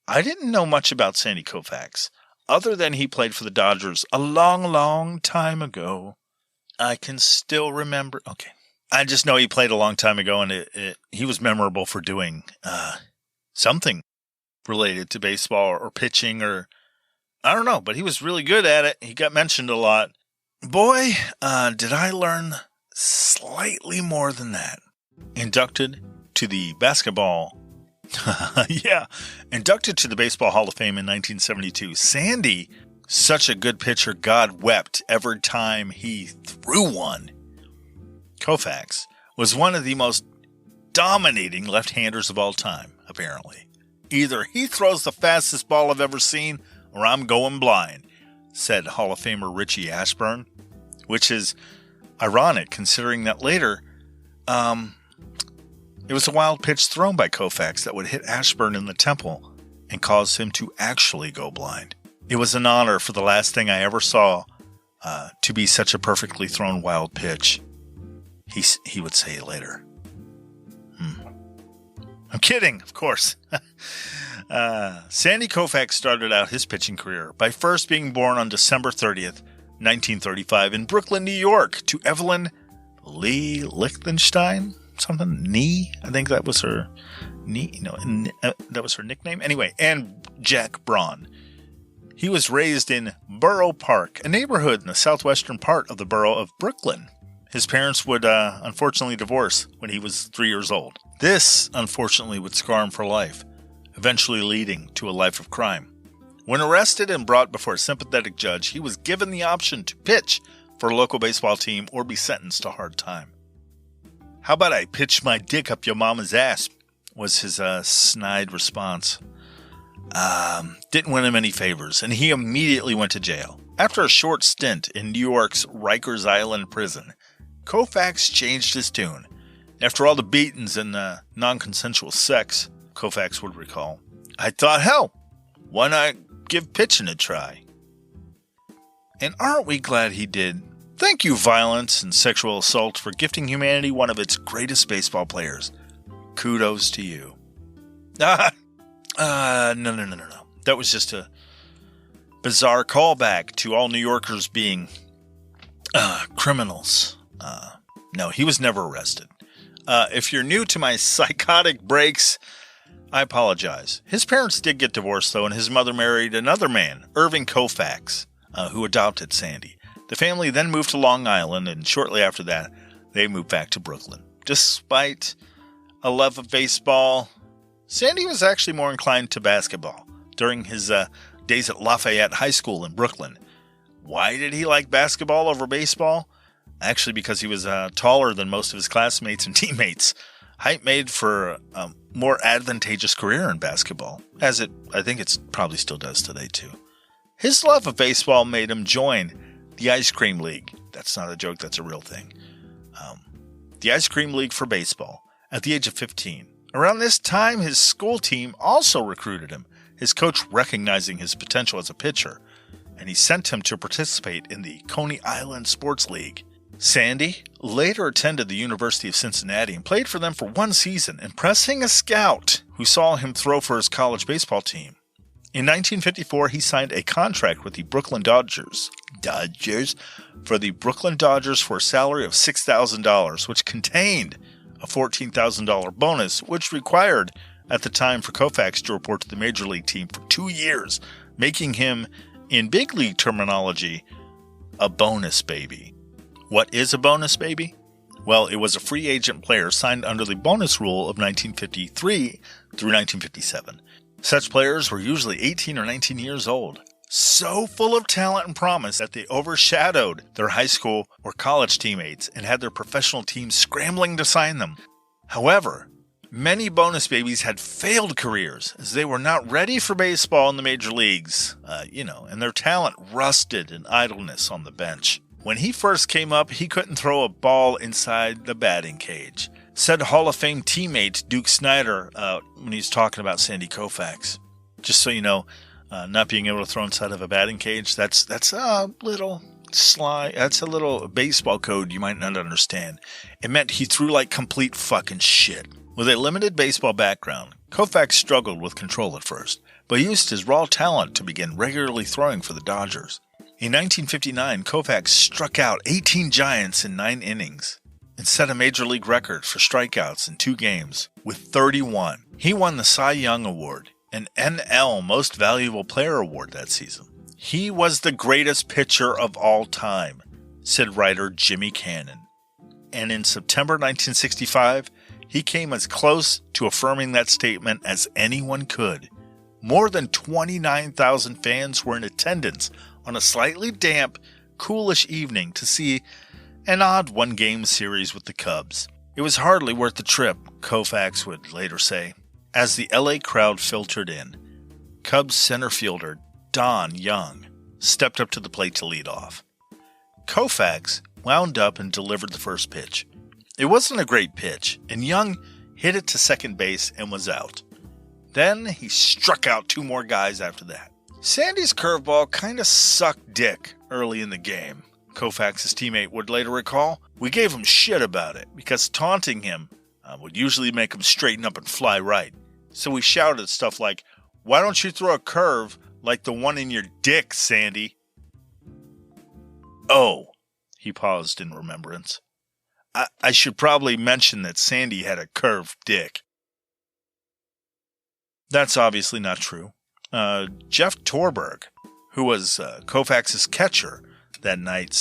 I didn't know much about Sandy Koufax, other than he played for the Dodgers a long, long time ago. I can still remember. Okay. I just know he played a long time ago, and he was memorable for doing something related to baseball or pitching, or I don't know, but he was really good at it. He got mentioned a lot. Boy, did I learn slightly more than that. Inducted to the basketball. Inducted to the Baseball Hall of Fame in 1972. Sandy, such a good pitcher, God wept every time he threw one. Koufax was one of the most dominating left-handers of all time, apparently. Either he throws the fastest ball I've ever seen, or I'm going blind, said Hall of Famer Richie Ashburn, which is ironic considering that later, it was a wild pitch thrown by Koufax that would hit Ashburn in the temple and cause him to actually go blind. It was an honor for the last thing I ever saw to be such a perfectly thrown wild pitch, he would say later. I'm kidding, of course. Sandy Koufax started out his pitching career by first being born on December 30th, 1935 in Brooklyn, New York, to Evelyn Lee Lichtenstein. I think that was her that was her nickname. Anyway, and Jack Braun. He was raised in Borough Park, a neighborhood in the southwestern part of the borough of Brooklyn. His parents would unfortunately divorce when he was 3 years old. This, unfortunately, would scar him for life, eventually leading to a life of crime. When arrested and brought before a sympathetic judge, he was given the option to pitch for a local baseball team or be sentenced to hard time. How about I pitch my dick up your mama's ass, was his snide response. Didn't win him any favors, and he immediately went to jail. After a short stint in New York's Rikers Island prison, Koufax changed his tune. After all the beatings and non-consensual sex, Koufax would recall, I thought, hell, why not give pitching a try? And aren't we glad he did? Thank you, violence and sexual assault, for gifting humanity one of its greatest baseball players. Kudos to you. No. That was just a bizarre callback to all New Yorkers being criminals. No, he was never arrested. If you're new to my psychotic breaks, I apologize. His parents did get divorced, though, and his mother married another man, Irving Koufax, who adopted Sandy. The family then moved to Long Island, and shortly after that, they moved back to Brooklyn. Despite a love of baseball, Sandy was actually more inclined to basketball during his days at Lafayette High School in Brooklyn. Why did he like basketball over baseball? Actually, because he was taller than most of his classmates and teammates. Height made for a more advantageous career in basketball, as I think it probably still does today, too. His love of baseball made him join the Ice Cream League. That's not a joke, that's a real thing. The Ice Cream League for baseball at the age of 15. Around this time, his school team also recruited him, his coach recognizing his potential as a pitcher, and he sent him to participate in the Coney Island Sports League. Sandy later attended the University of Cincinnati and played for them for one season, impressing a scout who saw him throw for his college baseball team. In 1954, he signed a contract with the Brooklyn Dodgers for the Brooklyn Dodgers for a salary of $6,000, which contained a $14,000 bonus, which required at the time for Koufax to report to the Major League team for 2 years, making him, in big league terminology, a bonus baby. What is a bonus baby? Well, it was a free agent player signed under the bonus rule of 1953 through 1957. Such players were usually 18 or 19 years old, so full of talent and promise that they overshadowed their high school or college teammates and had their professional teams scrambling to sign them. However, many bonus babies had failed careers as they were not ready for baseball in the major leagues, and their talent rusted in idleness on the bench. When he first came up, he couldn't throw a ball inside the batting cage, said Hall of Fame teammate Duke Snyder when he's talking about Sandy Koufax. Just so you know, not being able to throw inside of a batting cage, that's a little sly. That's a little baseball code you might not understand. It meant he threw like complete fucking shit. With a limited baseball background, Koufax struggled with control at first, but used his raw talent to begin regularly throwing for the Dodgers. In 1959, Koufax struck out 18 Giants in 9 innings and set a major league record for strikeouts in 2 games with 31. He won the Cy Young Award, an NL Most Valuable Player Award that season. He was the greatest pitcher of all time, said writer Jimmy Cannon. And in September 1965, he came as close to affirming that statement as anyone could. More than 29,000 fans were in attendance on a slightly damp, coolish evening to see an odd one-game series with the Cubs. It was hardly worth the trip, Koufax would later say. As the LA crowd filtered in, Cubs center fielder Don Young stepped up to the plate to lead off. Koufax wound up and delivered the first pitch. It wasn't a great pitch, and Young hit it to second base and was out. Then he struck out 2 more guys after that. Sandy's curveball kind of sucked dick early in the game, Koufax's teammate would later recall. We gave him shit about it because taunting him would usually make him straighten up and fly right. So we shouted stuff like, "Why don't you throw a curve like the one in your dick, Sandy?" Oh, he paused in remembrance. I should probably mention that Sandy had a curved dick. That's obviously not true. Jeff Torberg, who was Koufax's catcher that night,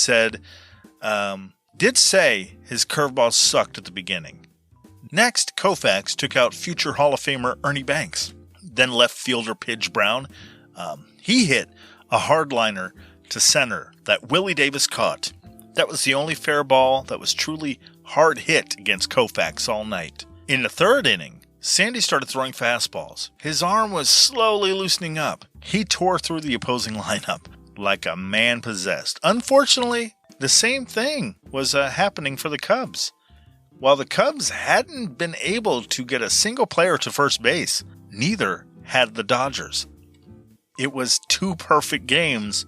did say his curveball sucked at the beginning. Next, Koufax took out future Hall of Famer Ernie Banks. Then left fielder Pidge Brown. He hit a hardliner to center that Willie Davis caught. That was the only fair ball that was truly hard hit against Koufax all night. In the 3rd inning, Sandy started throwing fastballs. His arm was slowly loosening up. He tore through the opposing lineup like a man possessed. Unfortunately, the same thing was happening for the Cubs. While the Cubs hadn't been able to get a single player to first base, neither had the Dodgers. It was 2 perfect games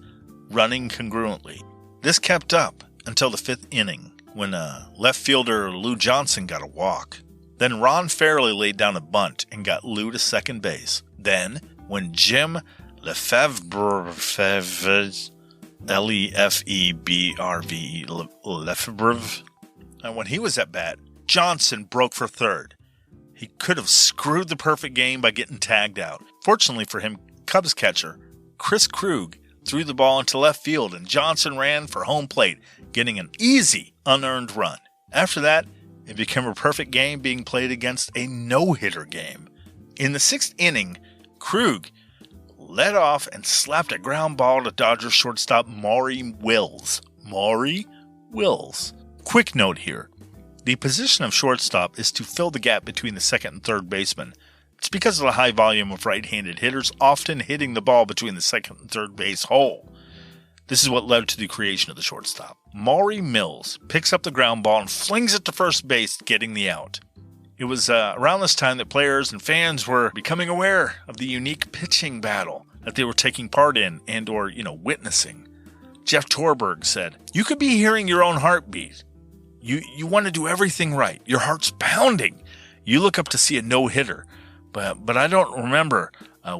running congruently. This kept up until the 5th inning, when left fielder Lou Johnson got a walk. Then Ron Fairley laid down a bunt and got Lou to second base. Then, when Jim Lefebvre, L-E-F-E-B-R-V-E, Lefebvre, and when he was at bat, Johnson broke for 3rd. He could have screwed the perfect game by getting tagged out. Fortunately for him, Cubs catcher Chris Krug threw the ball into left field, and Johnson ran for home plate, getting an easy, unearned run. After that, it became a perfect game being played against a no-hitter game. In the 6th inning, Krug led off and slapped a ground ball to Dodgers shortstop Maury Wills. Maury Wills. Quick note here. The position of shortstop is to fill the gap between the second and third baseman. It's because of the high volume of right-handed hitters often hitting the ball between the second and third base hole. This is what led to the creation of the shortstop. Maury Mills picks up the ground ball and flings it to first base, getting the out. It was around this time that players and fans were becoming aware of the unique pitching battle that they were taking part in and or witnessing. Jeff Torberg said, "You could be hearing your own heartbeat. You want to do everything right. Your heart's pounding. You look up to see a no-hitter. But I don't remember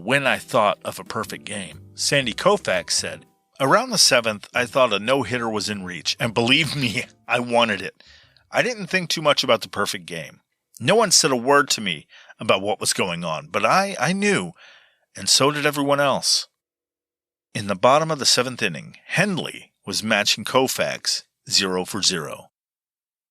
when I thought of a perfect game." Sandy Koufax said, "Around the 7th, I thought a no-hitter was in reach, and believe me, I wanted it. I didn't think too much about the perfect game. No one said a word to me about what was going on, but I knew, and so did everyone else. In the bottom of the 7th inning, Henley was matching Koufax 0 for 0.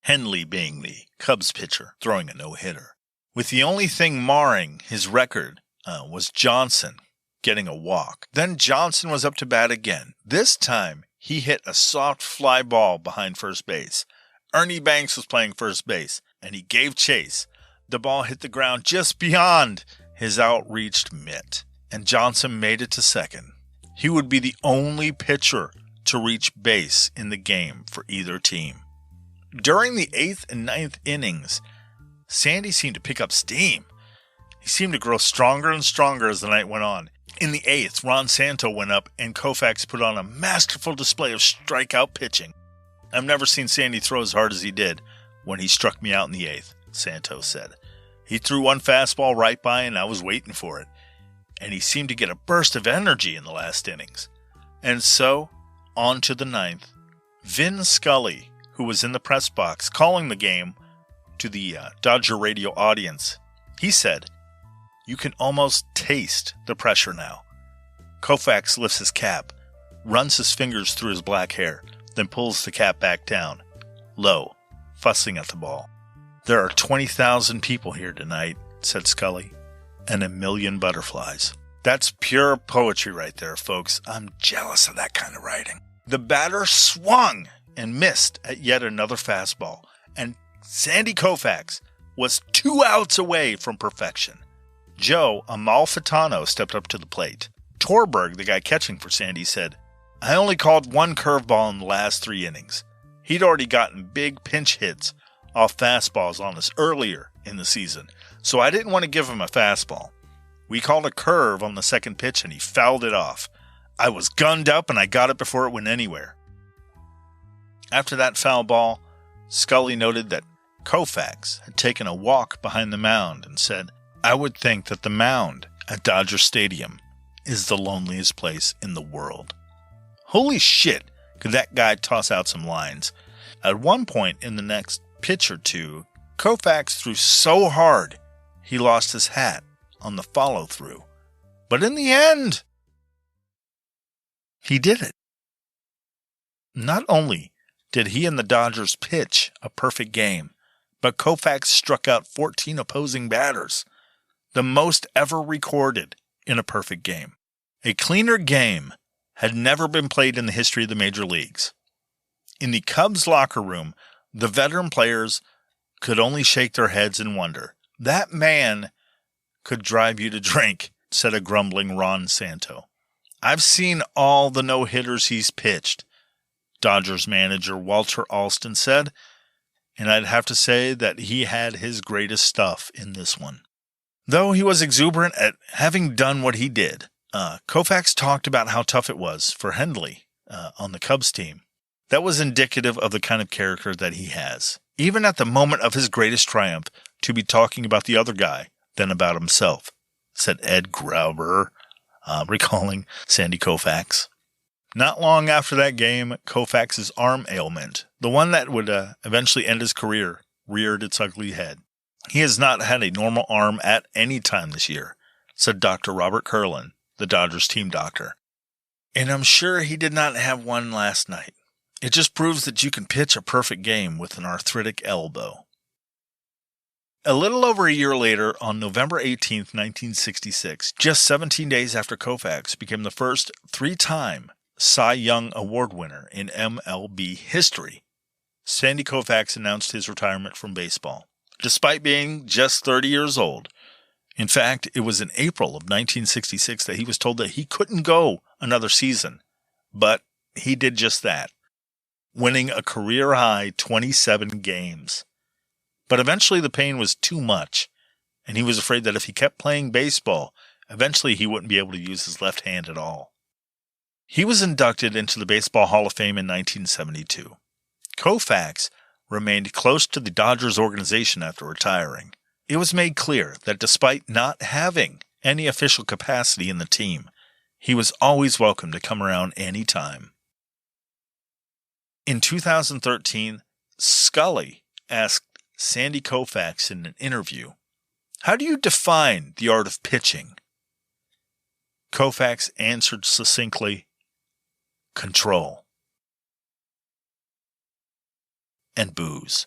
Henley being the Cubs pitcher, throwing a no-hitter. With the only thing marring his record was Johnson getting a walk. Then Johnson was up to bat again. This time, he hit a soft fly ball behind first base. Ernie Banks was playing first base, and he gave chase. The ball hit the ground just beyond his outreached mitt, and Johnson made it to second. He would be the only pitcher to reach base in the game for either team. During the 8th and 9th innings, Sandy seemed to pick up steam. He seemed to grow stronger and stronger as the night went on. In the 8th, Ron Santo went up and Koufax put on a masterful display of strikeout pitching. I've never seen Sandy throw as hard as he did when he struck me out in the 8th, Santo said. He threw one fastball right by and I was waiting for it. And he seemed to get a burst of energy in the last innings. And so, on to the 9th. Vin Scully, who was in the press box calling the game to the Dodger radio audience, he said, "You can almost taste the pressure now." Koufax lifts his cap, runs his fingers through his black hair, then pulls the cap back down, low, fussing at the ball. "There are 20,000 people here tonight," said Scully, "and 1,000,000 butterflies." That's pure poetry right there, folks. I'm jealous of that kind of writing. The batter swung and missed at yet another fastball, and Sandy Koufax was 2 outs away from perfection. Joe Amalfitano stepped up to the plate. Torberg, the guy catching for Sandy, said, "I only called one curveball in the last 3 innings. He'd already gotten big pinch hits off fastballs on us earlier in the season, so I didn't want to give him a fastball. We called a curve on the second pitch and he fouled it off. I was gunned up and I got it before it went anywhere." After that foul ball, Scully noted that Koufax had taken a walk behind the mound and said, "I would think that the mound at Dodger Stadium is the loneliest place in the world." Holy shit, could that guy toss out some lines. At one point in the next pitch or two, Koufax threw so hard he lost his hat on the follow-through. But in the end, he did it. Not only did he and the Dodgers pitch a perfect game, but Koufax struck out 14 opposing batters, the most ever recorded in a perfect game. A cleaner game had never been played in the history of the major leagues. In the Cubs locker room, the veteran players could only shake their heads and wonder. "That man could drive you to drink," said a grumbling Ron Santo. "I've seen all the no-hitters he's pitched," Dodgers manager Walter Alston said, "and I'd have to say that he had his greatest stuff in this one." Though he was exuberant at having done what he did, Koufax talked about how tough it was for Henley on the Cubs team. That was indicative of the kind of character that he has, even at the moment of his greatest triumph, to be talking about the other guy than about himself, said Ed Grauber, recalling Sandy Koufax. Not long after that game, Koufax's arm ailment, the one that would eventually end his career, reared its ugly head. He has not had a normal arm at any time this year, said Dr. Robert Curlin, the Dodgers team doctor. And I'm sure he did not have one last night. It just proves that you can pitch a perfect game with an arthritic elbow. A little over a year later, on November 18th, 1966, just 17 days after Koufax became the first 3-time Cy Young Award winner in MLB history, Sandy Koufax announced his retirement from baseball, despite being just 30 years old. In fact, it was in April of 1966 that he was told that he couldn't go another season, but he did just that, winning a career-high 27 games. But eventually the pain was too much, and he was afraid that if he kept playing baseball, eventually he wouldn't be able to use his left hand at all. He was inducted into the Baseball Hall of Fame in 1972. Koufax remained close to the Dodgers organization after retiring. It was made clear that despite not having any official capacity in the team, he was always welcome to come around any time. In 2013, Scully asked Sandy Koufax in an interview, "How do you define the art of pitching?" Koufax answered succinctly, "Control." And booze.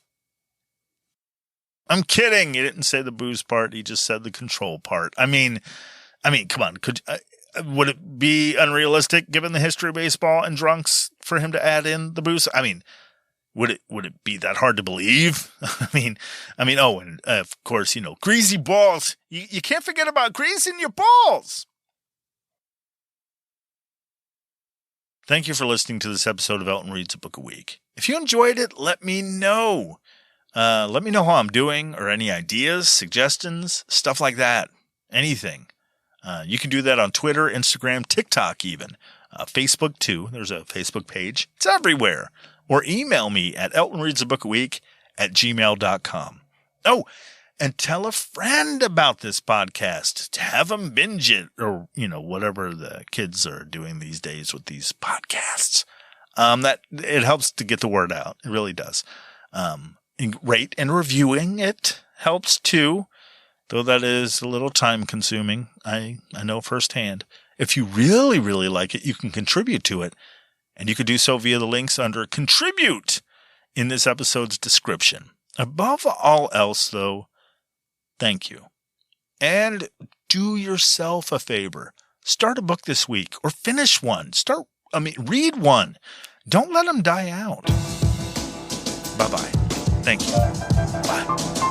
I'm kidding. He didn't say the booze part. He just said the control part. I mean, come on. Would it be unrealistic given the history of baseball and drunks for him to add in the booze? I mean, would it be that hard to believe? And of course, greasy balls. You can't forget about greasing your balls. Thank you for listening to this episode of Elton Reads a Book a Week. If you enjoyed it, let me know. Let me know how I'm doing or any ideas, suggestions, stuff like that. Anything. You can do that on Twitter, Instagram, TikTok even. Facebook too. There's a Facebook page. It's everywhere. Or email me at eltonreadsabookAweek@gmail.com. Oh, and tell a friend about this podcast. To have them binge it or, whatever the kids are doing these days with these podcasts. That it helps to get the word out. It really does. Rate and reviewing it helps too, though that is a little time consuming. I know firsthand. If you really, really like it, you can contribute to it, and you could do so via the links under Contribute in this episode's description. Above all else, though, thank you. And do yourself a favor. Start a book this week or finish one. Read one. Don't let them die out. Bye-bye. Thank you. Bye.